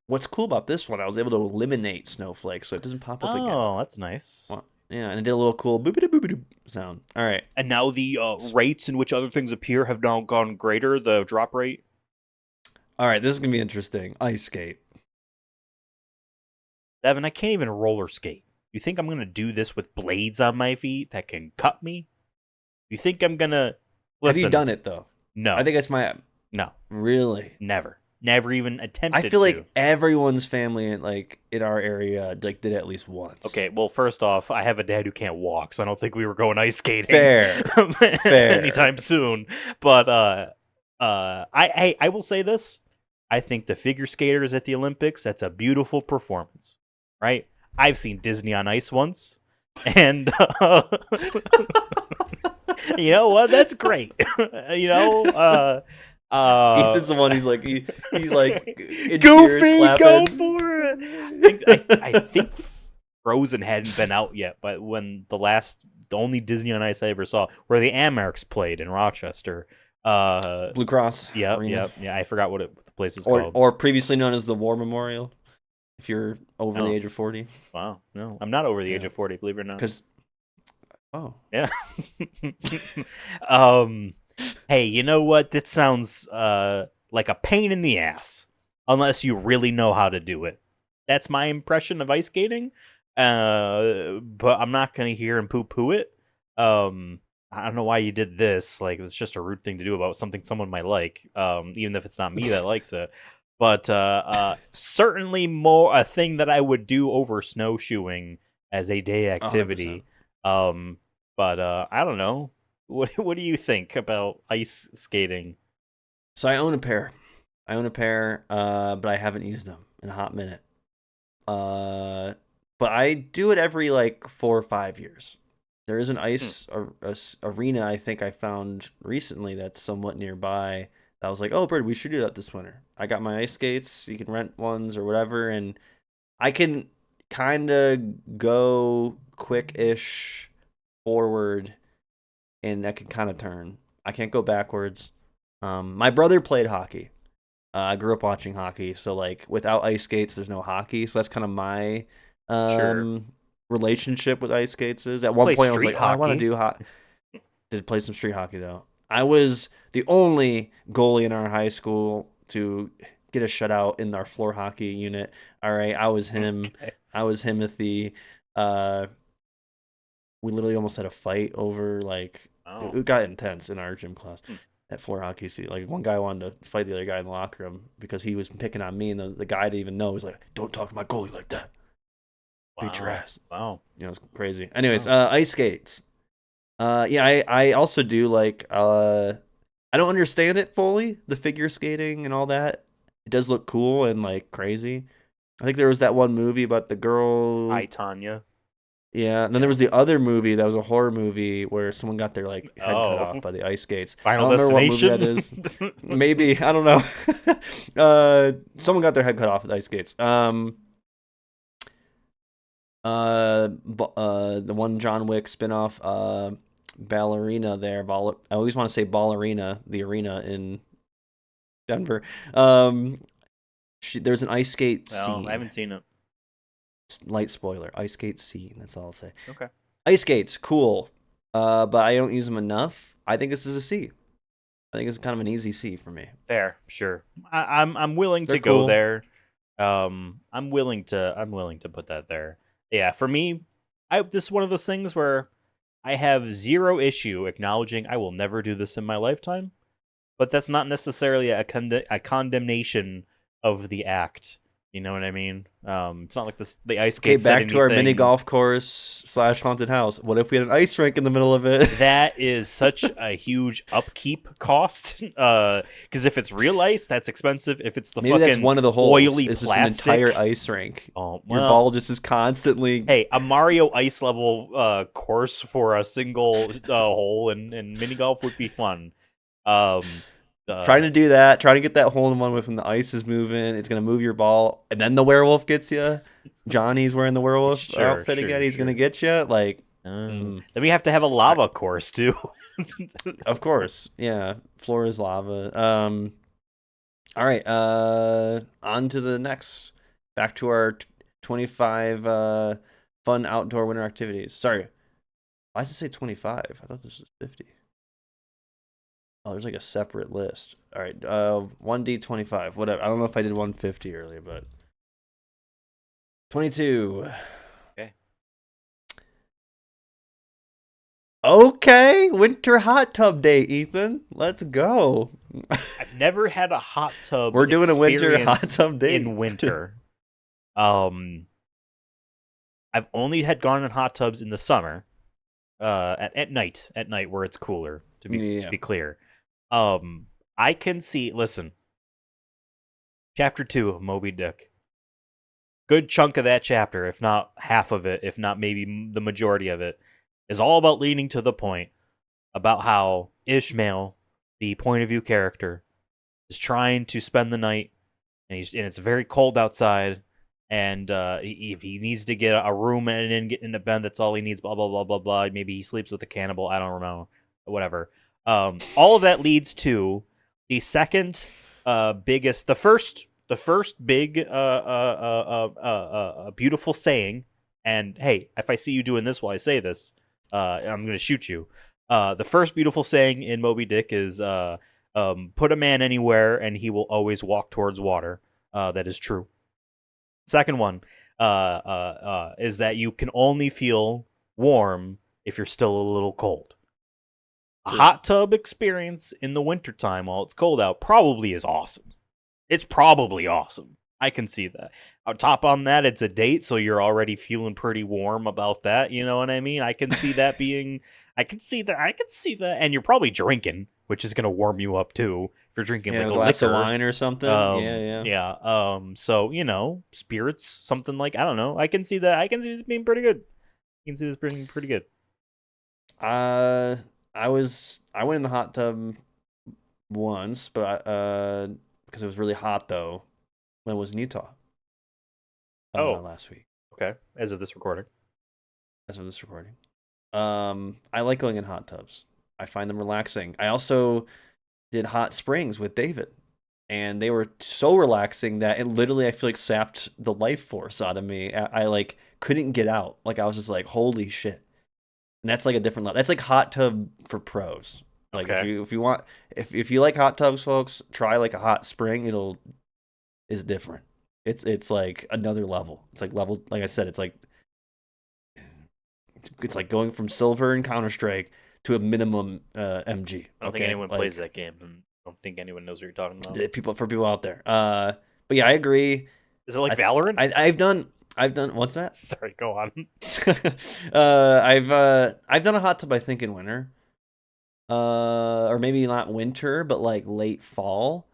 What's cool about this one? I was able to eliminate snowflakes, so it doesn't pop up again. Oh, that's nice. Well, yeah, and it did a little cool boopity boopity sound. All right. And now the rates in which other things appear have now gone greater. The drop rate. All right, this is gonna be interesting. Ice skate. Evan, I can't even roller skate. You think I'm gonna do this with blades on my feet that can cut me? You think I'm gonna? Listen, Have you done it though? No. I think it's my. No. Really? Never even attempted. I feel like everyone's family in our area did it at least once. Okay, well, first off, I have a dad who can't walk, so I don't think we were going ice skating. Fair. Anytime soon. But I will say this. I think the figure skaters at the Olympics, that's a beautiful performance, right? I've seen Disney on Ice once, and you know what? That's great. Ethan's the one who's like he's like Goofy, go for it. I think Frozen hadn't been out yet, but when the only Disney on Ice I ever saw, where the Amerks played in Rochester. Blue Cross. Yeah. I forgot what the place was called. Or previously known as the War Memorial. If you're over the age of 40. Wow, no, I'm not over the age of 40. Believe it or not. Yeah. Hey, you know what? That sounds like a pain in the ass, unless you really know how to do it. That's my impression of ice skating. But I'm not gonna hear him poo-poo it. I don't know why you did this. Like, it's just a rude thing to do about something someone might like, even if it's not me that likes it. But certainly more a thing that I would do over snowshoeing as a day activity. 100%. But I don't know. What do you think about ice skating? So I own a pair. But I haven't used them in a hot minute. But I do it every 4 or 5 years. There is an ice arena I think I found recently that's somewhat nearby. I was like, oh, Bird, we should do that this winter. I got my ice skates. You can rent ones or whatever. And I can kind of go quick-ish forward, and I can kind of turn. I can't go backwards. My brother played hockey. I grew up watching hockey. So, without ice skates, there's no hockey. So that's kind of my relationship with ice skates is. At one point, I was like, I want to do hockey. Did play some street hockey, though. I was the only goalie in our high school to get a shutout in our floor hockey unit. All right, I was him. Okay. I was Timothy. We literally almost had a fight over, it got intense in our gym class at floor hockey. See, one guy wanted to fight the other guy in the locker room because he was picking on me, and the guy didn't even know. He was like, don't talk to my goalie like that. Beat your ass. Wow. It's crazy. Anyways, ice skates. I also do I don't understand it fully, the figure skating and all that. It does look cool and crazy. I think there was that one movie about the girl. I, Tanya. Yeah, and then there was the other movie that was a horror movie where someone got their head cut off by the ice skates. Final Destination. I don't remember what movie that is. Maybe, I don't know. Someone got their head cut off with ice skates. The one John Wick spinoff, Ballerina there. I always want to say Ballerina, the arena in Denver. There's an ice skate scene. I haven't seen it. Light spoiler. Ice skate C. That's all I'll say. Okay. Ice skates, cool. But I don't use them enough. I think this is a C. I think it's kind of an easy C for me. Fair, sure. I'm willing They're to go cool. there. I'm willing to put that there. Yeah, for me, this is one of those things where I have zero issue acknowledging I will never do this in my lifetime, but that's not necessarily a condemnation of the act. You know what I mean? It's not like the ice skate. Okay, back to our mini golf course / haunted house. What if we had an ice rink in the middle of it? That is such a huge upkeep cost. Because if it's real ice, that's expensive. If it's the Maybe fucking that's one of the holes. oily It's plastic, just an entire ice rink. Oh, Your ball just is constantly. Hey, a Mario ice level course for a single hole in mini golf would be fun. Trying to do that, trying to get that hole in one when the ice is moving. It's gonna move your ball, and then the werewolf gets you. Johnny's wearing the werewolf outfit again. He's gonna get you. Like, then we have to have a lava course too. Of course, yeah. Floor is lava. All right. On to the next. Back to our 25 fun outdoor winter activities. Sorry, why does it say 25? I thought this was 50. Oh, there's like a separate list. All right, 1D25, whatever. I don't know if I did 150 earlier, but 22. Okay, winter hot tub day, Ethan. Let's go. I've never had a hot tub. We're doing a winter hot tub day in winter. I've only had gone in hot tubs in the summer. At night where it's cooler. To be clear. I can see. Listen, chapter 2 of Moby Dick. Good chunk of that chapter, if not half of it, if not maybe the majority of it, is all about leading to the point about how Ishmael, the point of view character, is trying to spend the night, and it's very cold outside, and if he needs to get a room and then get in a bed, that's all he needs. Blah blah blah blah blah. Maybe he sleeps with a cannibal. I don't know. Whatever. All of that leads to the second biggest, the first big beautiful saying. And hey, if I see you doing this while I say this, I'm gonna shoot you. The first beautiful saying in Moby Dick is put a man anywhere and he will always walk towards water. That is true. Second one is that you can only feel warm if you're still a little cold. A hot tub experience in the wintertime while it's cold out probably is awesome. It's probably awesome. I can see that. On top on that, it's a date, so you're already feeling pretty warm about that. You know what I mean? I can see that being... I can see that. And you're probably drinking, which is going to warm you up, too. If you're drinking like a glass liquor. of wine or something. Yeah. So, spirits, something like... I don't know. I can see that. I can see this being pretty good. I went in the hot tub once, but because it was really hot though when it was in Utah. Last week. Okay, as of this recording. I like going in hot tubs. I find them relaxing. I also did hot springs with David, and they were so relaxing that it literally, I feel like, sapped the life force out of me. I like couldn't get out. Like I was just like, holy shit. And that's like a different level. That's like hot tub for pros. Like if you like hot tubs, folks, try like a hot spring. Is different. It's like another level. It's like level. Like I said, it's like going from silver in Counter-Strike to a minimum MG. I don't think anyone plays that game. I don't think anyone knows what you're talking about. For people out there. But yeah, I agree. Is it like Valorant? I've done. What's that? Sorry, go on. I've done a hot tub, I think, in winter, or maybe not winter, but like late fall.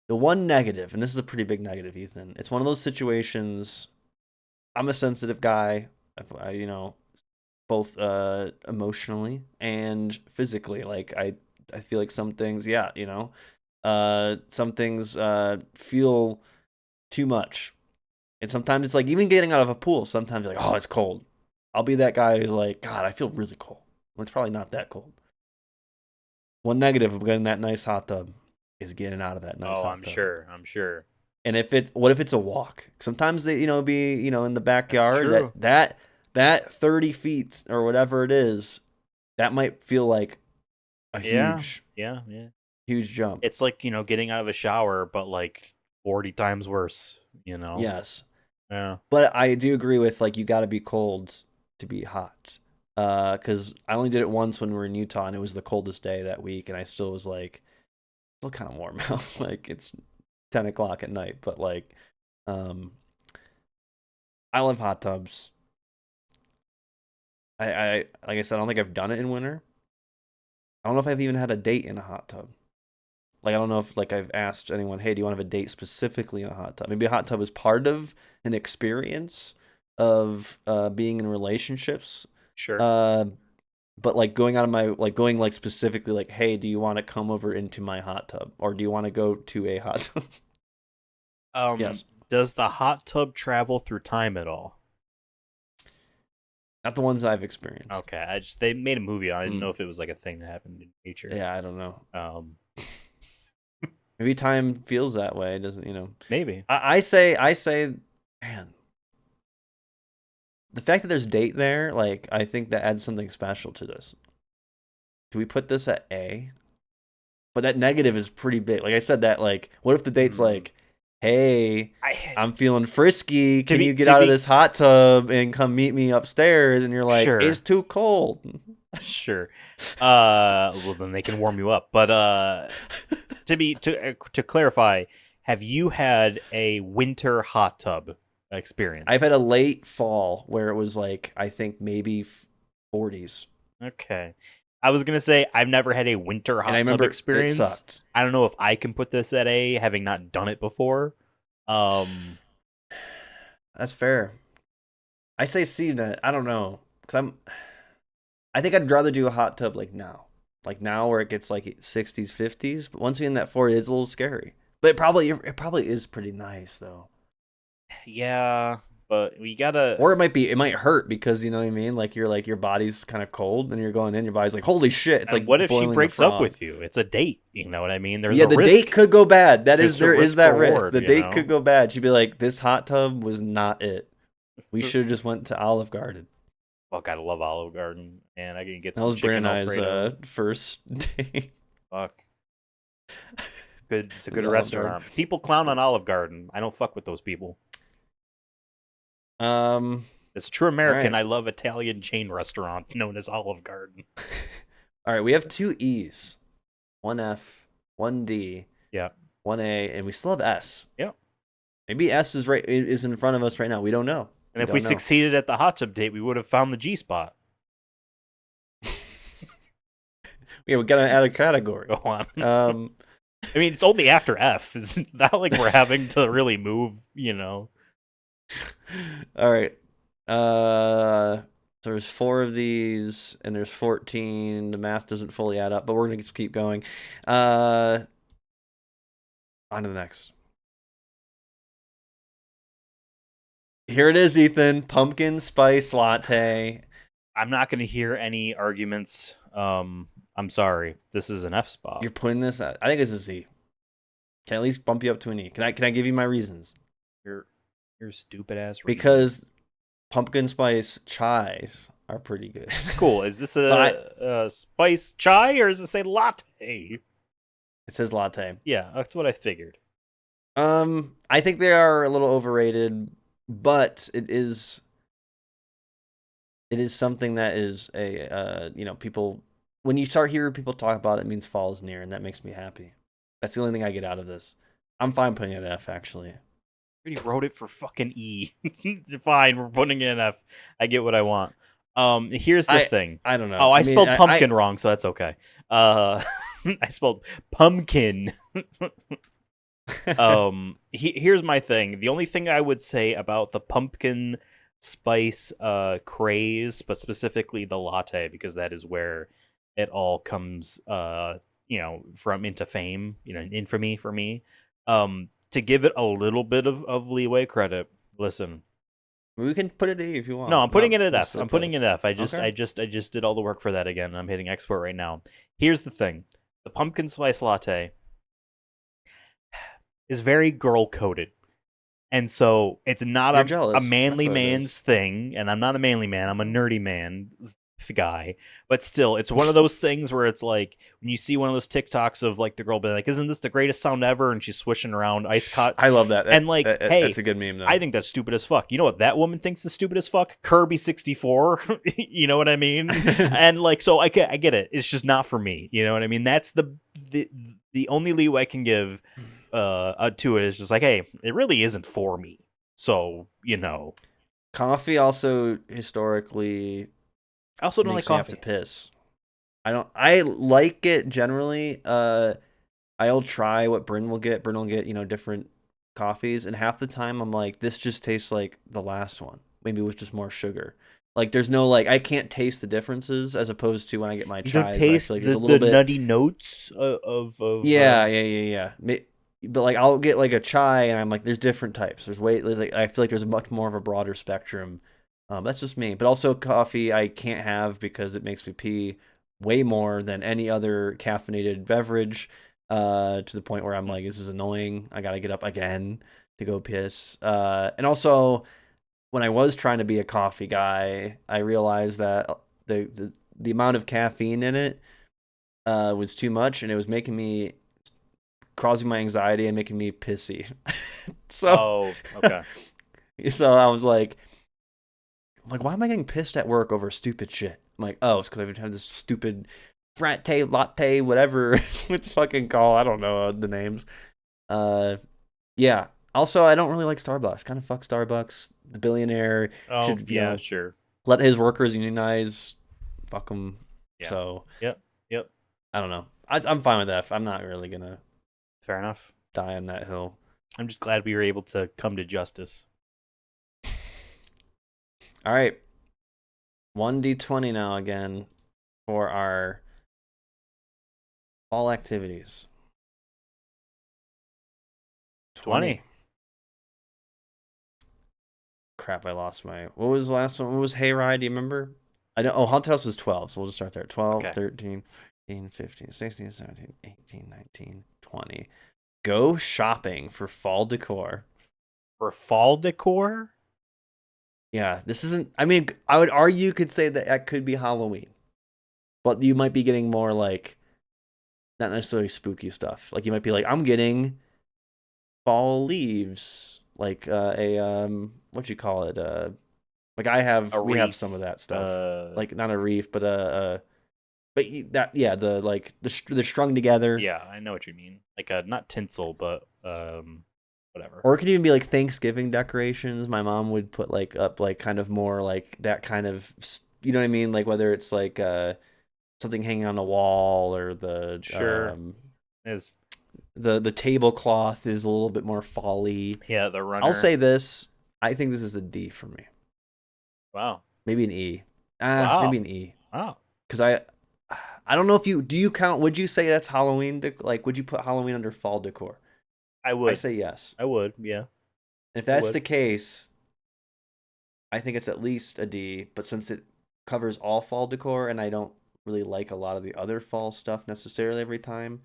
The one negative, and this is a pretty big negative, Ethan. It's one of those situations. I'm a sensitive guy, both emotionally and physically. Like I feel like some things, some things feel too much. And sometimes it's like even getting out of a pool, sometimes you're like, oh, it's cold. I'll be that guy who's like, God, I feel really cold. Well, it's probably not that cold. One negative of getting that nice hot tub is getting out of that nice hot tub. I'm sure. And what if it's a walk? Sometimes they, be, in the backyard. true. That 30 feet or whatever it is, that might feel like a huge jump. It's like, getting out of a shower, but like 40 times worse, Yes. Yeah. But I do agree with, like, you got to be cold to be hot. Because I only did it once when we were in Utah, and it was the coldest day that week, and I still was like, still kind of warm out. Like, it's 10 o'clock at night, but like, I love hot tubs. I like I said, I don't think I've done it in winter. I don't know if I've even had a date in a hot tub. Like, I don't know if, like, I've asked anyone, hey, do you want to have a date specifically in a hot tub? Maybe a hot tub is part of an experience of being in relationships. Sure. But like going like specifically like, hey, do you want to come over into my hot tub, or do you want to go to a hot tub? Yes. Does the hot tub travel through time at all? Not the ones I've experienced. Okay, they made a movie. I didn't know if it was like a thing that happened in nature. Yeah, I don't know. Maybe time feels that way. It doesn't, Maybe. I say, man, the fact that there's date there, like, I think that adds something special to this. Do we put this at A? But that negative is pretty big. Like I said, that, like, what if the date's like, hey, I'm feeling frisky. Can you get out of this hot tub and come meet me upstairs? And you're like, sure. It's too cold. Sure. Well, then they can warm you up. But to clarify, have you had a winter hot tub experience? I've had a late fall where it was like, I think maybe 40s. Okay. I was gonna say I've never had a winter hot tub experience. It sucked. I don't know if I can put this at A, having not done it before. That's fair. I say C. That I don't know, because I think I'd rather do a hot tub like now where it gets like 60s, 50s. But once you're in that 40s, it's a little scary. But it probably is pretty nice though. Yeah. But we gotta, or it might hurt because, you know what I mean? Like, you're like, your body's kind of cold and you're going in, your body's like, holy shit. It's like, what if she breaks up with you? It's a date. You know what I mean? There's the risk. Date could go bad. There is that risk. The date know? Could go bad. She'd be like, this hot tub was not it. We should have just went to Olive Garden. Fuck, I love Olive Garden, and I can get that some was chicken Alfredo. First date. Fuck. Good. It's a good restaurant. People clown on Olive Garden. I don't fuck with those people. It's true American. Right. I love Italian chain restaurant known as Olive Garden. All right, we have 2 E's, 1 F, 1 D, 1 A, and we still have S. Yeah. Maybe S is in front of us right now. We don't know. And if we succeeded at the hot tub date, we would have found the G spot. Yeah, we gotta add a category. Go on. I mean, it's only after F. It's not like we're having to really move, All right. There's 4 of these, and there's 14. The math doesn't fully add up, but we're gonna just keep going. On to the next. Here it is, Ethan. Pumpkin spice latte. I'm not gonna hear any arguments. I'm sorry. This is an F spot. You're putting this at, I think it's a Z. Can I at least bump you up to an E? Can I give you my reasons? Your stupid ass reasons. Because pumpkin spice chais are pretty good. Cool. Is this a spice chai, or does it say latte? It says latte. Yeah, that's what I figured. I think they are a little overrated, but it is something that is a people, when you start hearing people talk about it, it means fall is near, and that makes me happy. That's the only thing I get out of this. I'm fine putting it at F, actually. I already wrote it for fucking E. Fine, we're putting it in F. I get what I want. Here's the thing. I don't know. Oh, I spelled pumpkin wrong, so that's okay. I spelled pumpkin. Here's my thing. The only thing I would say about the pumpkin spice craze, but specifically the latte, because that is where it all comes from into fame, infamy for me. To give it a little bit of leeway credit. Listen, we can put it at E if you want. No, I'm putting it at F. I'm putting it at F. I just did all the work for that again. I'm hitting export right now. Here's the thing: the pumpkin spice latte is very girl coded. And so it's not You're a jealous. That's manly what it man's is. thing, and I'm not a manly man. I'm a nerdy man guy. But still, it's one of those things where it's like when you see one of those TikToks of like the girl being like, "Isn't this the greatest sound ever?" and she's swishing around ice cut, I love that. and like, That's hey, a good meme though. I think that's stupid as fuck. You know what that woman thinks is stupid as fuck? Kirby 64. You know what I mean? And like, so I get it. It's just not for me. You know what I mean? That's the only leeway I can give to it is just like, hey, it really isn't for me. So, Coffee also historically I also don't like makes me have coffee. to piss. I like it generally. I'll try what Bryn will get. Bryn will get, different coffees, and half the time I'm like, this just tastes like the last one. Maybe with just more sugar. Like there's no like I can't taste the differences as opposed to when I get my You don't chais where I taste feel like there's a the little bit. nutty notes of Yeah. But like I'll get like a chai and I'm like, there's different types. There's like I feel like there's much more of a broader spectrum. That's just me. But also coffee I can't have because it makes me pee way more than any other caffeinated beverage. To the point where I'm like, this is annoying. I gotta get up again to go piss. And also when I was trying to be a coffee guy, I realized that the amount of caffeine in it was too much, and it was causing my anxiety and making me pissy. so Oh, okay. so I was like, why am I getting pissed at work over stupid shit? I'm like, oh, it's because I have this stupid fratte latte, whatever it's fucking called. I don't know the names. Yeah. Also, I don't really like Starbucks. Kind of fuck Starbucks. The billionaire Oh, should, yeah, sure. let his workers unionize. Fuck them. Yeah. So Yep. I don't know. I'm fine with that. I'm not really gonna Fair enough. die on that hill. I'm just glad we were able to come to justice. All right. 1d20 now again for our fall activities. 20. Crap, I lost my. What was the last one? What was Hayride? Do you remember? I don't. Oh, Haunted House was 12, so we'll just start there. 12, Okay. 13, 14, 15, 16, 17, 18, 19, 20. Go shopping for fall decor. For fall decor? Yeah, this isn't. I mean, I would argue you could say that could be Halloween, but you might be getting more like not necessarily spooky stuff. Like you might be like, I'm getting fall leaves, like what you call it? Like we have some of that stuff. Like not a reef, but they're strung together. Yeah, I know what you mean. Like not tinsel, but whatever. Or it could even be like Thanksgiving decorations. My mom would put like up like kind of more like that kind of, you know what I mean? Like whether it's like something hanging on the wall or the Sure. Is the tablecloth is a little bit more folly. yeah, the runner. I'll say this. I think this is a D for me. Wow. Maybe an E. Wow. Maybe an E. Wow. Because I don't know if do you count? Would you say that's Halloween? Like, would you put Halloween under fall decor? I would. I say yes. I would. Yeah. If that's the case, I think it's at least a D. But since it covers all fall decor, and I don't really like a lot of the other fall stuff necessarily every time.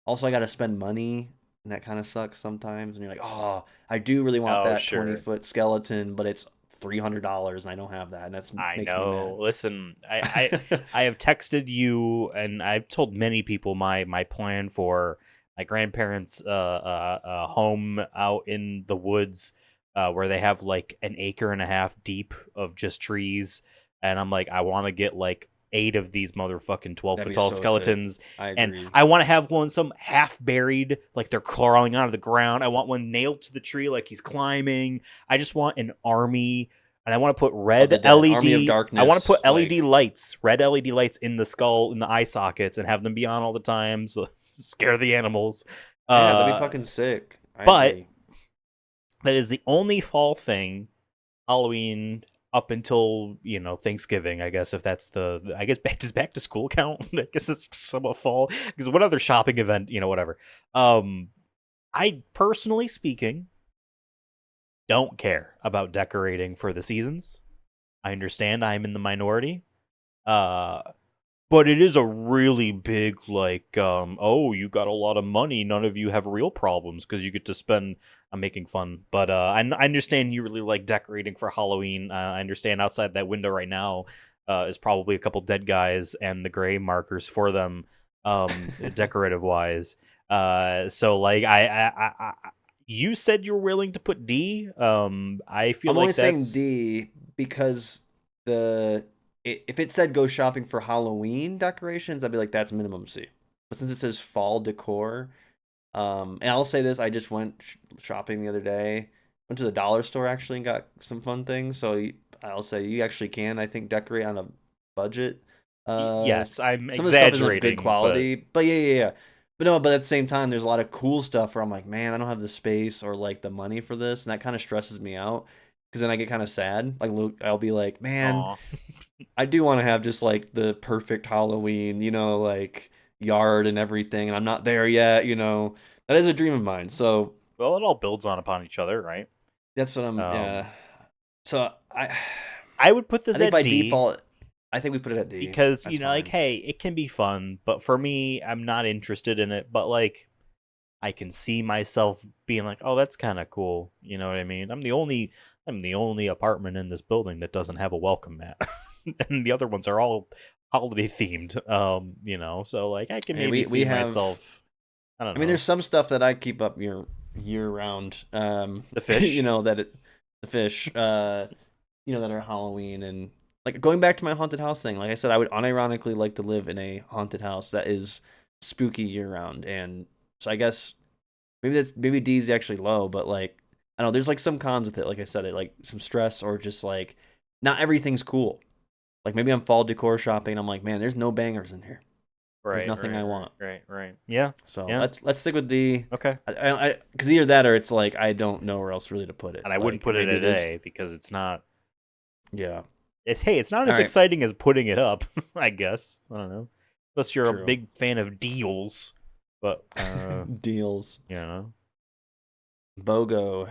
Also, I got to spend money, and that kind of sucks sometimes. And you're like, oh, I do really want that sure. 20-foot skeleton, but it's $300, and I don't have that, and makes me mad. Listen, I have texted you, and I've told many people my plan for my grandparents' home out in the woods, where they have like an acre and a half deep of just trees, and I'm like, I want to get like 8 of these motherfucking 12-foot tall skeletons, and I want to have one some half buried, like they're crawling out of the ground. I want one nailed to the tree, like he's climbing. I just want an army, and I want to put red LED. Army of Darkness, I want to put LED lights, red LED lights in the skull, in the eye sockets, and have them be on all the time, so scare the animals. Yeah, that'd be fucking sick. But that is the only fall thing. Halloween up until Thanksgiving, I guess, if that's back to school count. I guess it's somewhat fall, because what other shopping event, whatever. I personally speaking don't care about decorating for the seasons. I understand I'm in the minority, But it is a really big, like, oh, you got a lot of money. None of you have real problems because you get to spend. I'm making fun, but I understand you really like decorating for Halloween. I understand outside that window right now is probably a couple dead guys and the gray markers for them, decorative wise. So like you said you were willing to put D. I feel I'm like only saying that's D because if it said go shopping for Halloween decorations, I'd be like that's minimum C. But since it says fall decor, and I'll say this, I just went shopping the other day. Went to the dollar store actually and got some fun things. So I'll say you actually can, I think, decorate on a budget. Uh, yes, I'm some of the stuff isn't good exaggerating, but quality, but yeah. But no, but at the same time, there's a lot of cool stuff where I'm like, man, I don't have the space or like the money for this, and that kind of stresses me out because then I get kind of sad. Like, Luke, I'll be like, man, aw. I do want to have just like the perfect Halloween, like yard and everything, and I'm not there yet. That is a dream of mine. So Well, it all builds on upon each other, right? that's what I'm. Um, Yeah. So I would put I this think at by D default, I think we put it at D. because That's like, fine. hey, it can be fun, but for me, I'm not interested in it. But like, I can see myself being like, oh, that's kind of cool. You know what I mean? I'm the only apartment in this building that doesn't have a welcome mat, and the other ones are all holiday themed. So like, I can Hey, maybe we see have. myself. I don't I mean, there's know, some stuff that I keep up year round. the fish. The fish. That are Halloween and like going back to my haunted house thing. Like I said, I would unironically like to live in a haunted house that is spooky year round. And so I guess maybe D is actually low, but like I don't know. There's like some cons with it. Like I said, it like some stress or just like not everything's cool. Like maybe I'm fall decor shopping. I'm like, man, there's no bangers in here. There's Right, nothing right, I right, want. right, right. Yeah, So yeah. let's stick with D. Okay. Because either that or it's like I don't know where else really to put it. And I wouldn't Like put it maybe at it is. A because it's not. Yeah. It's not All as right. exciting as putting it up. I guess I don't know. Unless you're a True. big fan of deals, but Deals. you know. BOGO. All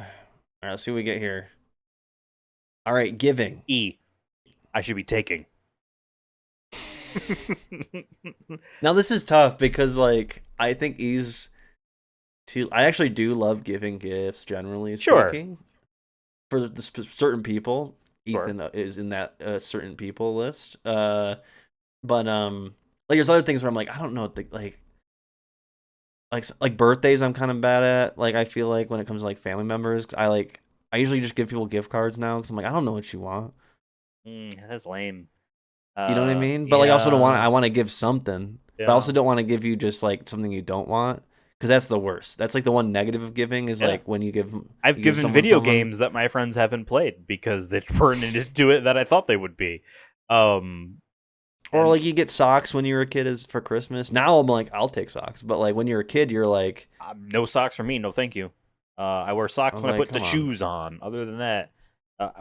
right, let's see what we get here. All right, giving. E. I should be taking. Now this is tough because like I think E's too. I actually do love giving gifts, generally Sure. speaking, for certain people. Sure. Ethan is in that certain people list. But like there's other things where I'm like I don't know, like birthdays I'm kind of bad at. Like I feel like when it comes to like family members, 'cause I usually just give people gift cards now because I'm like I don't know what you want. That's lame. You know what I mean? But like, I also don't want. Yeah. I want to give something, but I Yeah. also don't want to give you just like something you don't want, because that's the worst. That's like the one negative of giving is Yeah. like when you give I've you give given someone video someone, games that my friends haven't played because they weren't into it that I thought they would be. Um, or and like you get socks when you were a kid as for Christmas. Now I'm like, I'll take socks, but like when you're a kid, you're like, no socks for me. No, thank you. I wear I socks was when I like, put the come on, shoes on. Other than that,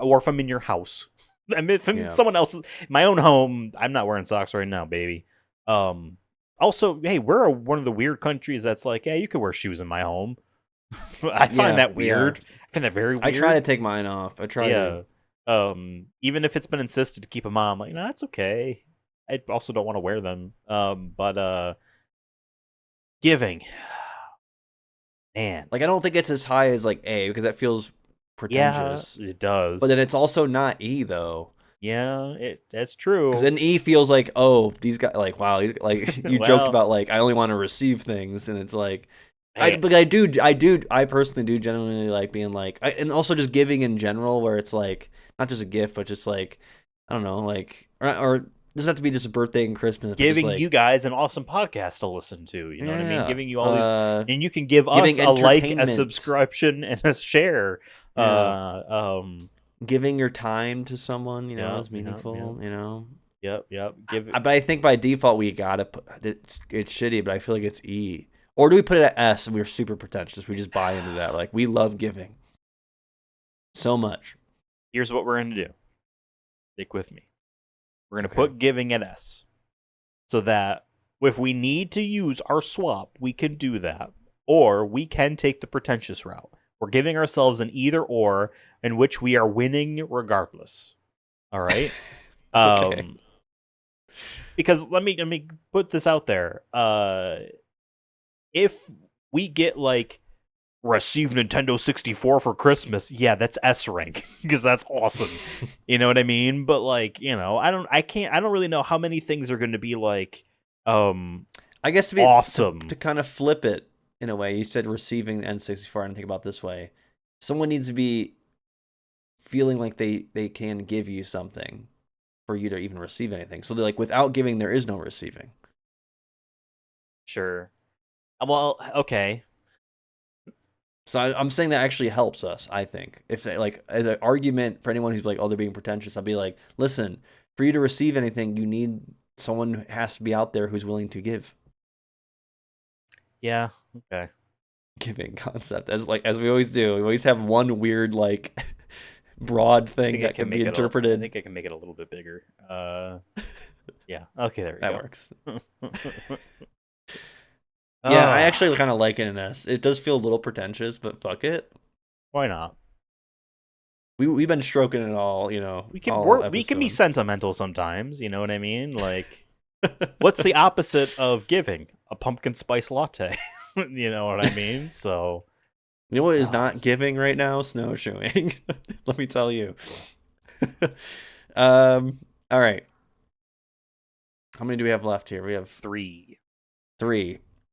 or if I'm in your house. I mean, if I'm in yeah, someone else's, my own home, I'm not wearing socks right now, baby. Also, hey, we're one of the weird countries that's like, yeah, you can wear shoes in my home. I find yeah, that we are. weird. I find that very I try to weird. take mine off. I try to. Yeah. Even if it's been insisted to keep them on, I'm like, no, that's okay. I also don't want to wear them. But giving, man, Like I don't think it's as high as like A because that feels yeah, pretentious. it But then does. it's also not E though. Yeah, that's Because true. then E feels like, oh, these guys, like, wow, like you joked Well, about, like, I only want to receive things, and it's like, hey, I personally do genuinely like being like, and also just giving in general, where it's like not just a gift, but just like, I don't know, like, or it doesn't have to be just a birthday and Christmas, but just giving you like, guys an awesome podcast to listen to. You know what I mean? yeah, Giving you all these, and you can give us giving a like, a entertainment, subscription, and a share. yeah, Uh, um, giving your time to someone, yeah, is yeah, yeah. meaningful, Yep. Give it. But I think by default we gotta put it's shitty, but I feel like it's E. Or do we put it at S and we're super pretentious? We just buy into that. Like we love giving so much. Here's what we're gonna do. Stick with me. We're gonna Okay. put giving at S, so that if we need to use our swap, we can do that, or we can take the pretentious route. We're giving ourselves an either or in which we are winning regardless. All right. Okay. Um, Because let me put this out there. If we get like receive Nintendo 64 for Christmas, yeah, that's S rank because that's awesome. You know what I mean? But like, I don't really know how many things are going to be like I guess awesome. To kind of flip it in a way. You said receiving the N64. I didn't think about it this way. Someone needs to be feeling like they can give you something for you to even receive anything. So they're like, without giving, there is no receiving. Sure. Well, okay. So I'm saying that actually helps us, I think. If like as an argument for anyone who's like, oh, they're being pretentious, I'll be like, listen, for you to receive anything, you need someone who has to be out there who's willing to give. Yeah. Okay. Giving concept as we always do. We always have one weird like broad thing that can be interpreted. I think I can make it a little bit bigger. Yeah. Okay, there we go. That works. Yeah, I actually kind of like it in S. It does feel a little pretentious, but fuck it. Why not? We've been stroking it all, We can be sentimental sometimes, you know what I mean? Like, what's the opposite of giving? A pumpkin spice latte. You know what I mean? So, you know what is not giving right now? Snowshoeing. Let me tell you. All right. How many do we have left here? We have 3.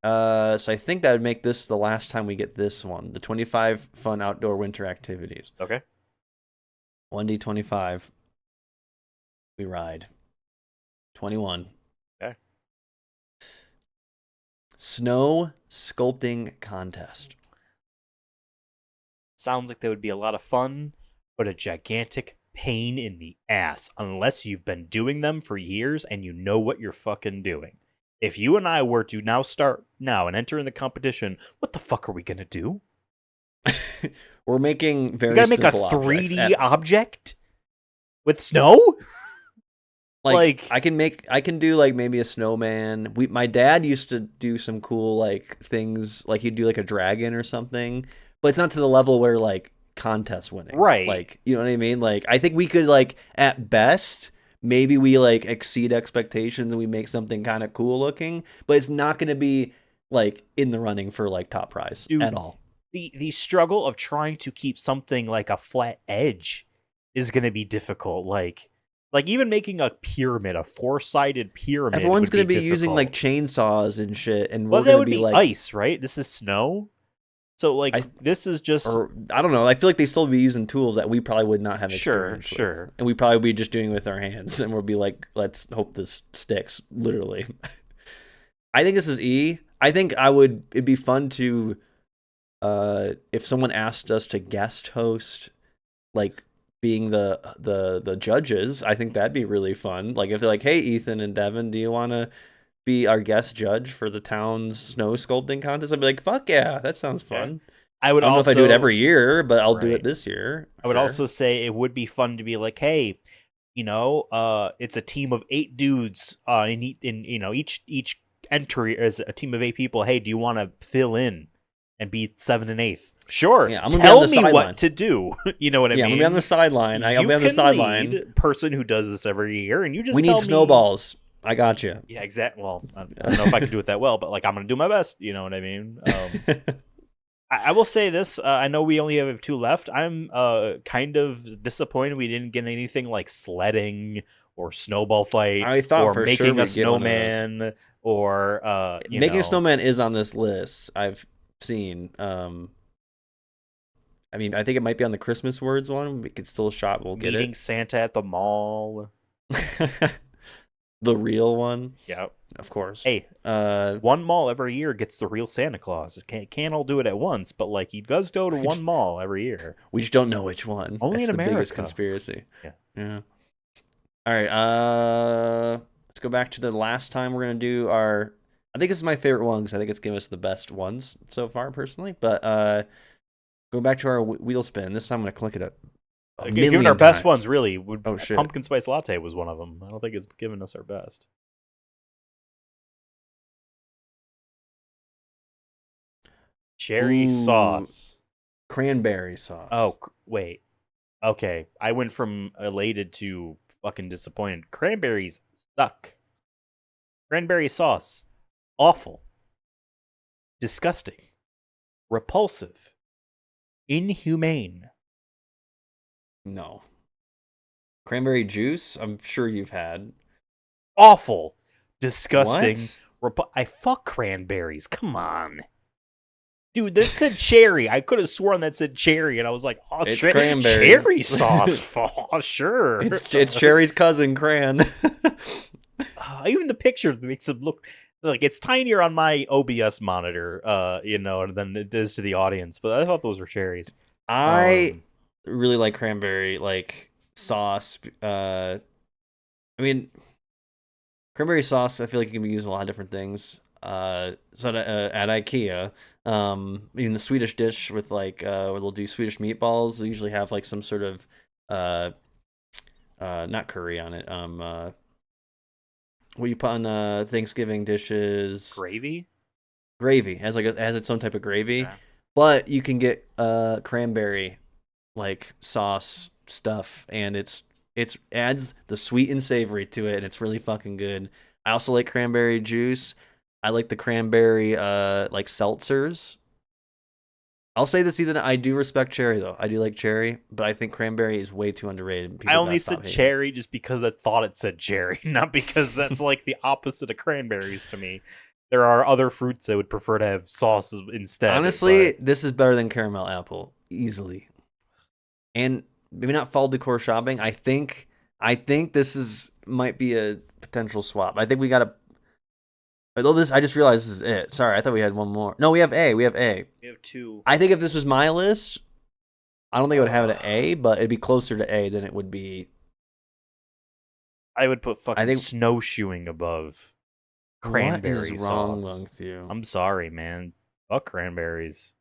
So I think that would make this the last time we get this one. The 25 fun outdoor winter activities. Okay. 1d25. We ride. 21. Okay. Snow sculpting contest. Sounds like that would be a lot of fun, but a gigantic pain in the ass unless you've been doing them for years and you know what you're fucking doing. If you and I were to now start now and enter in the competition, what the fuck are we gonna do? We're making very. We gotta make a 3D object with snow. Like I can do like maybe a snowman. My dad used to do some cool like things. Like he'd do like a dragon or something, but it's not to the level where like contest winning, right? Like you know what I mean? Like I think we could like at best. Maybe we like exceed expectations and we make something kind of cool looking, but it's not going to be like in the running for like top prize at all. The struggle of trying to keep something like a flat edge is going to be difficult. Like even making a pyramid, a 4-sided pyramid. Everyone's going to be using like chainsaws and shit, and we're going to be like ice, right? This is snow. So like this is just, or I don't know. I feel like they still be using tools that we probably would not have experience with. And we probably be just doing it with our hands, and we'll be like, let's hope this sticks. Literally, I think this is E. I think it'd be fun to, if someone asked us to guest host, like being the judges. I think that'd be really fun. Like if they're like, hey, Ethan and Devin, do you want to be our guest judge for the town's snow sculpting contest? I'd be like, fuck yeah, that sounds fun. I don't know if I do it every year, but I'll do it this year. I would also say it would be fun to be like, hey, it's a team of 8 dudes. Each entry is a team of 8 people. Hey, do you want to fill in and be 7 and 8th? Sure. Yeah, I'm gonna tell be on the me sideline. What to do. You know what I mean? Yeah, I'm gonna be on the sideline. I'll be on the sideline. Person who does this every year, and you just we need snowballs. I got you. Yeah, exactly. Well, I don't know if I can do it that well, but like I'm gonna do my best. You know what I mean? I will say this. I know we only have 2 left. I'm kind of disappointed we didn't get anything like sledding or snowball fight. I thought or for making sure a snowman or making a snowman is on this list. I've seen. I mean, I think it might be on the Christmas words one. We could still shot. We'll get it. Meeting Santa at the mall. The real one. Yeah, of course. Hey, one mall every year gets the real Santa Claus. Can't all do it at once, but like he does go to one mall every year. We just don't know which one. Only That's in America. The biggest conspiracy. Yeah. All right. Let's go back to the last time we're gonna do our. I think this is my favorite one because I think it's given us the best ones so far, personally. But going back to our wheel spin. This time I'm gonna click it up. Given our best ones, really, shit. Pumpkin Spice Latte was one of them. I don't think it's given us our best. Cherry sauce. Cranberry sauce. Oh, wait. Okay. I went from elated to fucking disappointed. Cranberries suck. Cranberry sauce. Awful. Disgusting. Repulsive. Inhumane. No. Cranberry juice, I'm sure you've had. Awful. Disgusting. What? I fuck cranberries. Come on. Dude, that said cherry. I could have sworn that said cherry, and I was like, oh, It's cranberries. Cherry sauce. Oh, sure. It's cherry's cousin, cran. Even the picture makes it look like it's tinier on my OBS monitor, than it is to the audience. But I thought those were cherries. I really like cranberry sauce. I mean, cranberry sauce, I feel like it can be used in a lot of different things. At IKEA, in the Swedish dish with where they'll do Swedish meatballs, they usually have some sort of not curry on it. What you put on Thanksgiving dishes? Gravy. Gravy has has its own type of gravy, Yeah. but you can get cranberry sauce stuff, and it adds the sweet and savory to it, and it's really fucking good. I also like cranberry juice. I like the cranberry seltzers. I'll say this, Ethan. I do respect cherry though. I do like cherry, but I think cranberry is way too underrated. I only said cherry just because I thought it said cherry, not because that's the opposite of cranberries to me. There are other fruits I would prefer to have sauces instead. Honestly, this is better than caramel apple easily. And maybe not fall decor shopping. I think this might be a potential swap. I think we got to. Although I just realized this is it. Sorry, I thought we had one more. No, we have A. We have two. I think if this was my list, I don't think it would have an A, but it'd be closer to A than it would be. I would put snowshoeing above cranberry What is wrong sauce. with you? I'm sorry, man. Fuck cranberries.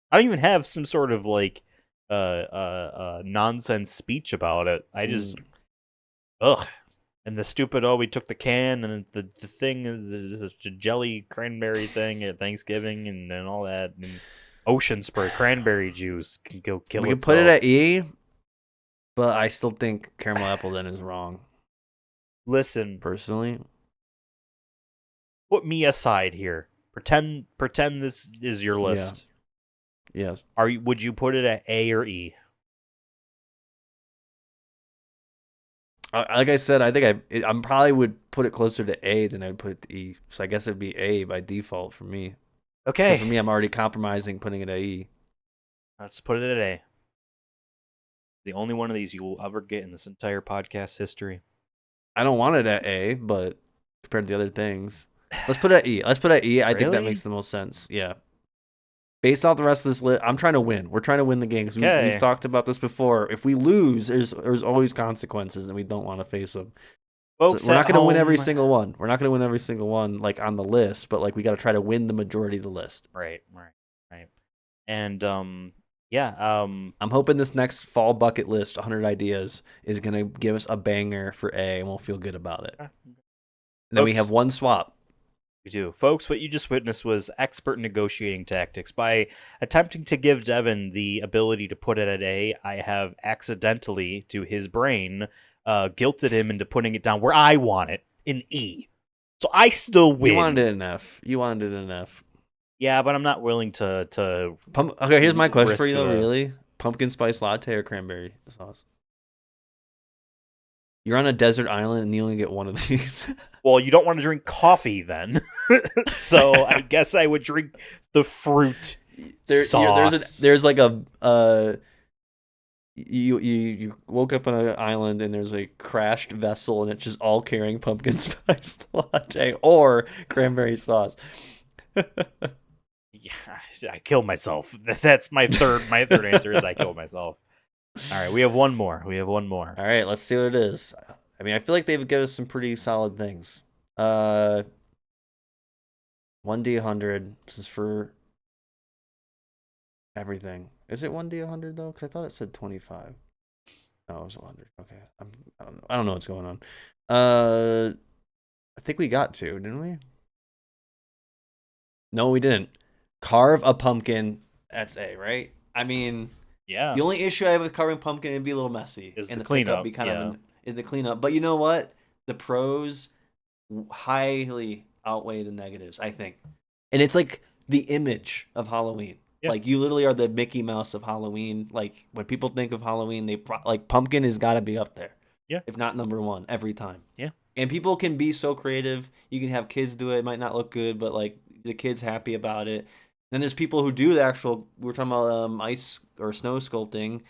I don't even have some sort of nonsense speech about it. I just ugh. And the stupid, we took the can, and the thing is this jelly cranberry thing at Thanksgiving, and all that. And ocean spray cranberry juice can go kill itself. We can put it at E, but I still think caramel apple then is wrong. Listen, personally, put me aside here. Pretend this is your list. Yeah. Yes. Would you put it at A or E? Like I said, I think I probably would put it closer to A than I'd put it to E. So I guess it'd be A by default for me. Okay. So for me, I'm already compromising putting it at E. Let's put it at A. The only one of these you will ever get in this entire podcast history. I don't want it at A, but compared to the other things, let's put it at E. I think that makes the most sense. Yeah. Based off the rest of this list, I'm trying to win. We're trying to win the game because we've talked about this before. If we lose, there's always consequences, and we don't want to face them. Folks, we're not going to win every single one. We're not going to win every single one on the list, but we got to try to win the majority of the list. Right. And I'm hoping this next fall bucket list, 100 ideas, is going to give us a banger for A, and we'll feel good about it. And then we have one swap. We do. Folks, what you just witnessed was expert negotiating tactics. By attempting to give Devin the ability to put it at A, I have accidentally, to his brain, guilted him into putting it down where I want it, in E. So I still win. You wanted it in F. Yeah, but I'm not willing to okay, here's my question for you, though, really. Pumpkin spice latte or cranberry sauce? You're on a desert island and you only get one of these. Well, you don't want to drink coffee then. So I guess I would drink the fruit sauce. There's you woke up on an island and there's a crashed vessel and it's just all carrying pumpkin spice latte or cranberry sauce. Yeah, I killed myself. That's my third answer is I killed myself. All right, we have one more. All right, let's see what it is. I mean, I feel like they would give us some pretty solid things. 1D 100. This is for everything. Is it 1D 100 though? Because I thought it said 25. Oh, it was 100. Okay, I don't know. I don't know what's going on. I think we got two, didn't we? No, we didn't. Carve a pumpkin. That's A, right? I mean. Yeah. The only issue I have with carving pumpkin, it'd be a little messy. Is and the cleanup. Be kind of in the cleanup. But you know what? The pros highly outweigh the negatives, I think. And it's like the image of Halloween. Yeah. Like you literally are the Mickey Mouse of Halloween. Like when people think of Halloween, like pumpkin has got to be up there. Yeah. If not number one every time. Yeah. And people can be so creative. You can have kids do it. It might not look good, but like the kid's happy about it. Then there's people who do the actual. We're talking about ice or snow sculpting.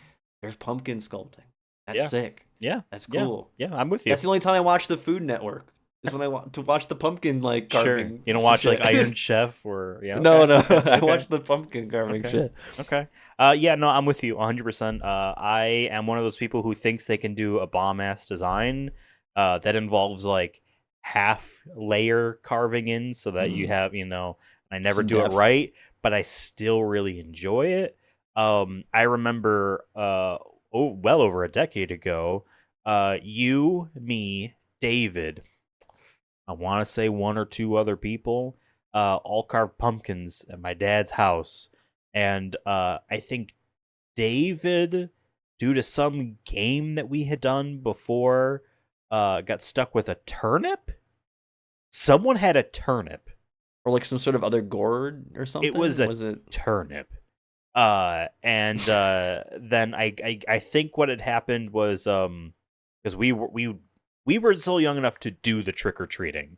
There's pumpkin sculpting. That's Yeah. sick. Yeah. That's cool. Yeah, I'm with you. That's the only time I watch the Food Network. Is when I want to watch the pumpkin like carving. Sure. You don't watch like Iron Chef or No, no. Okay. I watch the pumpkin carving shit. Okay. Yeah, no, I'm with you 100%. I am one of those people who thinks they can do a bomb ass design that involves like half layer carving in so that you have, I never Some do depth. it right, but I still really enjoy it. I remember well over a decade ago, you, me, David, I want to say one or two other people, all carved pumpkins at my dad's house. And I think David, due to some game that we had done before, got stuck with a turnip. Someone had a turnip. Or like some sort of other gourd or something. It was turnip. And then I think what had happened was because we were still young enough to do the trick or treating.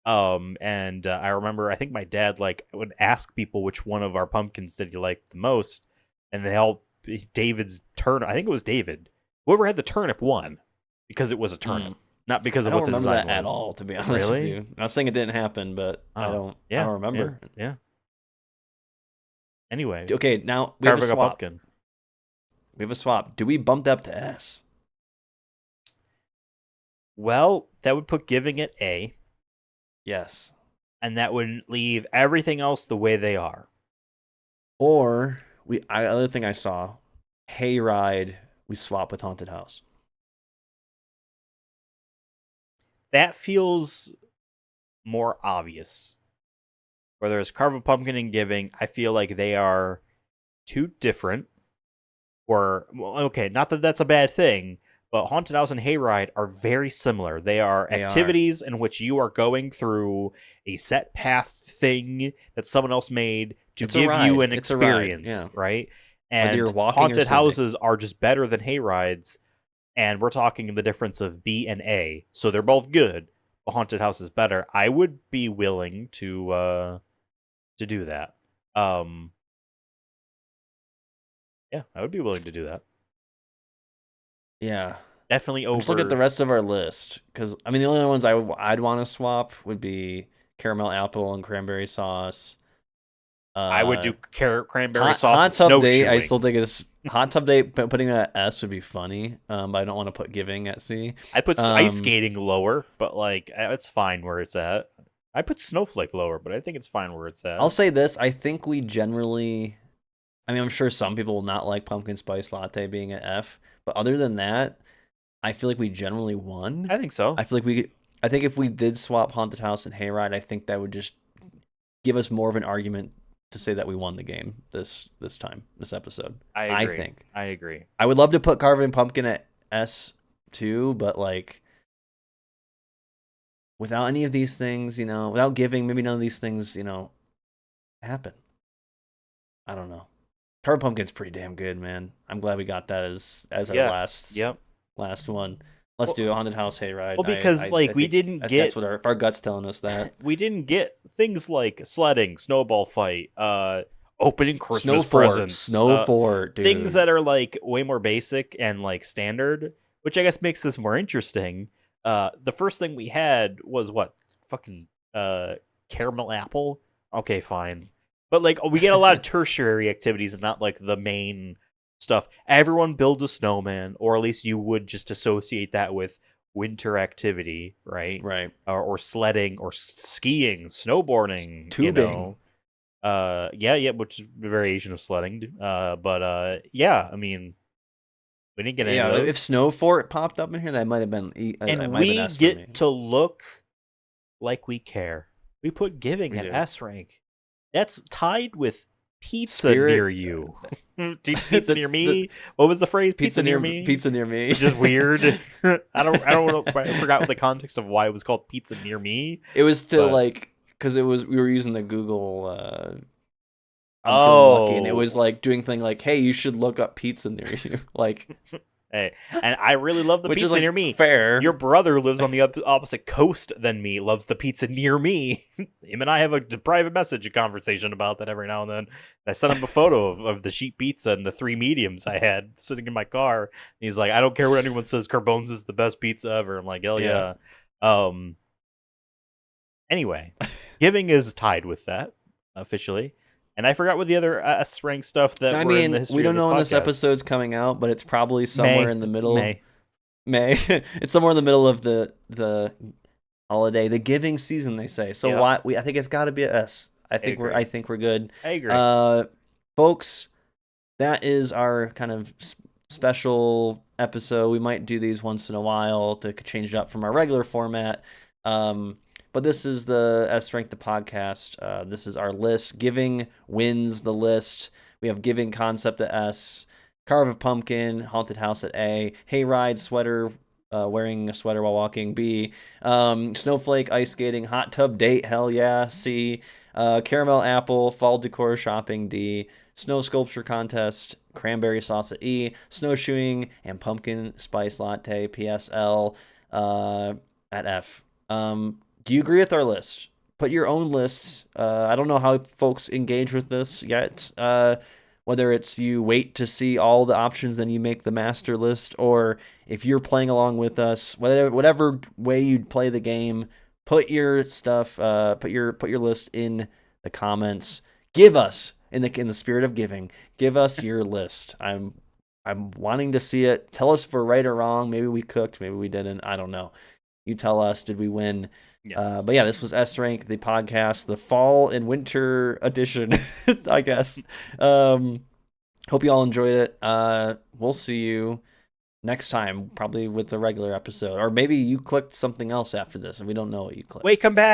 And I remember I think my dad would ask people which one of our pumpkins did you like the most, and they all David's turnip. I think it was David. Whoever had the turnip won because it was a turnip, not because of what the design was. I don't remember that at all, to be honest with you. I'm not saying it didn't happen, but I don't remember. Yeah. Anyway. Okay, now we have a carving swap. pumpkin. We have a swap. Do we bump that up to S? Well, that would put giving it A. Yes. And that would leave everything else the way they are. Or other thing I saw, Hayride, we swap with Haunted House. That feels more obvious. Whether it's Carve a Pumpkin and Giving, I feel like they are too different. Or, well, okay, not that that's a bad thing, but Haunted House and Hayride are very similar. They are activities in which you are going through a set path thing that someone else made to give you an experience, right? And you're walking Haunted Houses are just better than Hayrides, and we're talking the difference of B and A. So they're both good, but Haunted House is better. I would be willing to do that. Yeah, I would be willing to do that. Yeah. Definitely over. Let's look at the rest of our list, because I mean the only ones I'd want to swap would be caramel apple and cranberry sauce. I would do cranberry sauce hot and tub snowshoeing. date. I still think it's hot tub date. But putting that at S would be funny. But I don't want to put giving at C. I put ice skating lower, but it's fine where it's at. I put snowflake lower, but I think it's fine where it's at. I'll say this: I think we generally. I mean, I'm sure some people will not like pumpkin spice latte being at F, but other than that, I feel like we generally won. I think so. I feel like I think if we did swap Haunted House and Hayride, I think that would just give us more of an argument to say that we won the game this episode. I agree. think. I agree. I would love to put Carving Pumpkin at S too, but without any of these things, without giving, maybe none of these things, happen. I don't know. Carving Pumpkin's pretty damn good, man. I'm glad we got that as our last one. Let's do Haunted House Hayride. Well, because we didn't get that's what our gut's telling us that we didn't get things like sledding, snowball fight, opening Christmas presents, Snow Fort, dude. Things that are way more basic and standard, which I guess makes this more interesting. The first thing we had was what fucking caramel apple. Okay, fine, but we get a lot of tertiary activities and not the main stuff. Everyone builds a snowman, or at least you would just associate that with winter activity, right? Right. Or sledding, or skiing, snowboarding, tubing. Which is a variation of sledding. But I mean, we didn't get any of those. If Snow Fort popped up in here, that might have been. And we get to look like we care. We put giving at S rank. That's tied with pizza Spirit- near you. Pizza near me. What was the phrase? Pizza near me. Pizza near me. Which is weird. I don't know. I forgot the context of why it was called pizza near me. It was to But- like because we were using the Google. I'm feeling lucky, and it was like doing thing like, hey, you should look up pizza near you, like. Hey, and I really love the Which pizza is, like, near me. fair. Your brother lives on the opposite coast than me, loves the pizza near me. Him and I have a private message conversation about that every now and then. I sent him a photo of the sheet pizza and the 3 mediums I had sitting in my car. And he's like, I don't care what anyone says, Carbone's is the best pizza ever. I'm like, hell yeah. Anyway, giving is tied with that, officially. And I forgot what the other S-rank stuff that I were in mean, the history we don't of this know when podcast. this episode's coming out, but it's probably somewhere in the It's middle. May. It's somewhere in the middle of the holiday, the giving season, they say. So Yeah. I think it's got to be a S. I think we're good. I agree. Folks, that is our kind of special episode. We might do these once in a while to change it up from our regular format. But this is the S Rank the podcast. This is our list. Giving wins the list. We have giving concept at S. Carve a pumpkin. Haunted house at A. Hayride sweater. Wearing a sweater while walking. B. Snowflake ice skating. Hot tub date. Hell yeah. C. Caramel apple. Fall decor shopping. D. Snow sculpture contest. Cranberry sauce at E. Snowshoeing and pumpkin spice latte. PSL at F. Do you agree with our list? Put your own lists. I don't know how folks engage with this yet. Whether it's you wait to see all the options, then you make the master list, or if you're playing along with us, whatever way you play the game, put your stuff, put your list in the comments. Give us in the spirit of giving. Give us your list. I'm wanting to see it. Tell us if we're right or wrong. Maybe we cooked. Maybe we didn't. I don't know. You tell us. Did we win? Yes. But yeah, this was S Rank, the podcast, the fall and winter edition, I guess. Hope you all enjoyed it. We'll see you next time, probably with the regular episode. Or maybe you clicked something else after this and we don't know what you clicked. Wait, come back.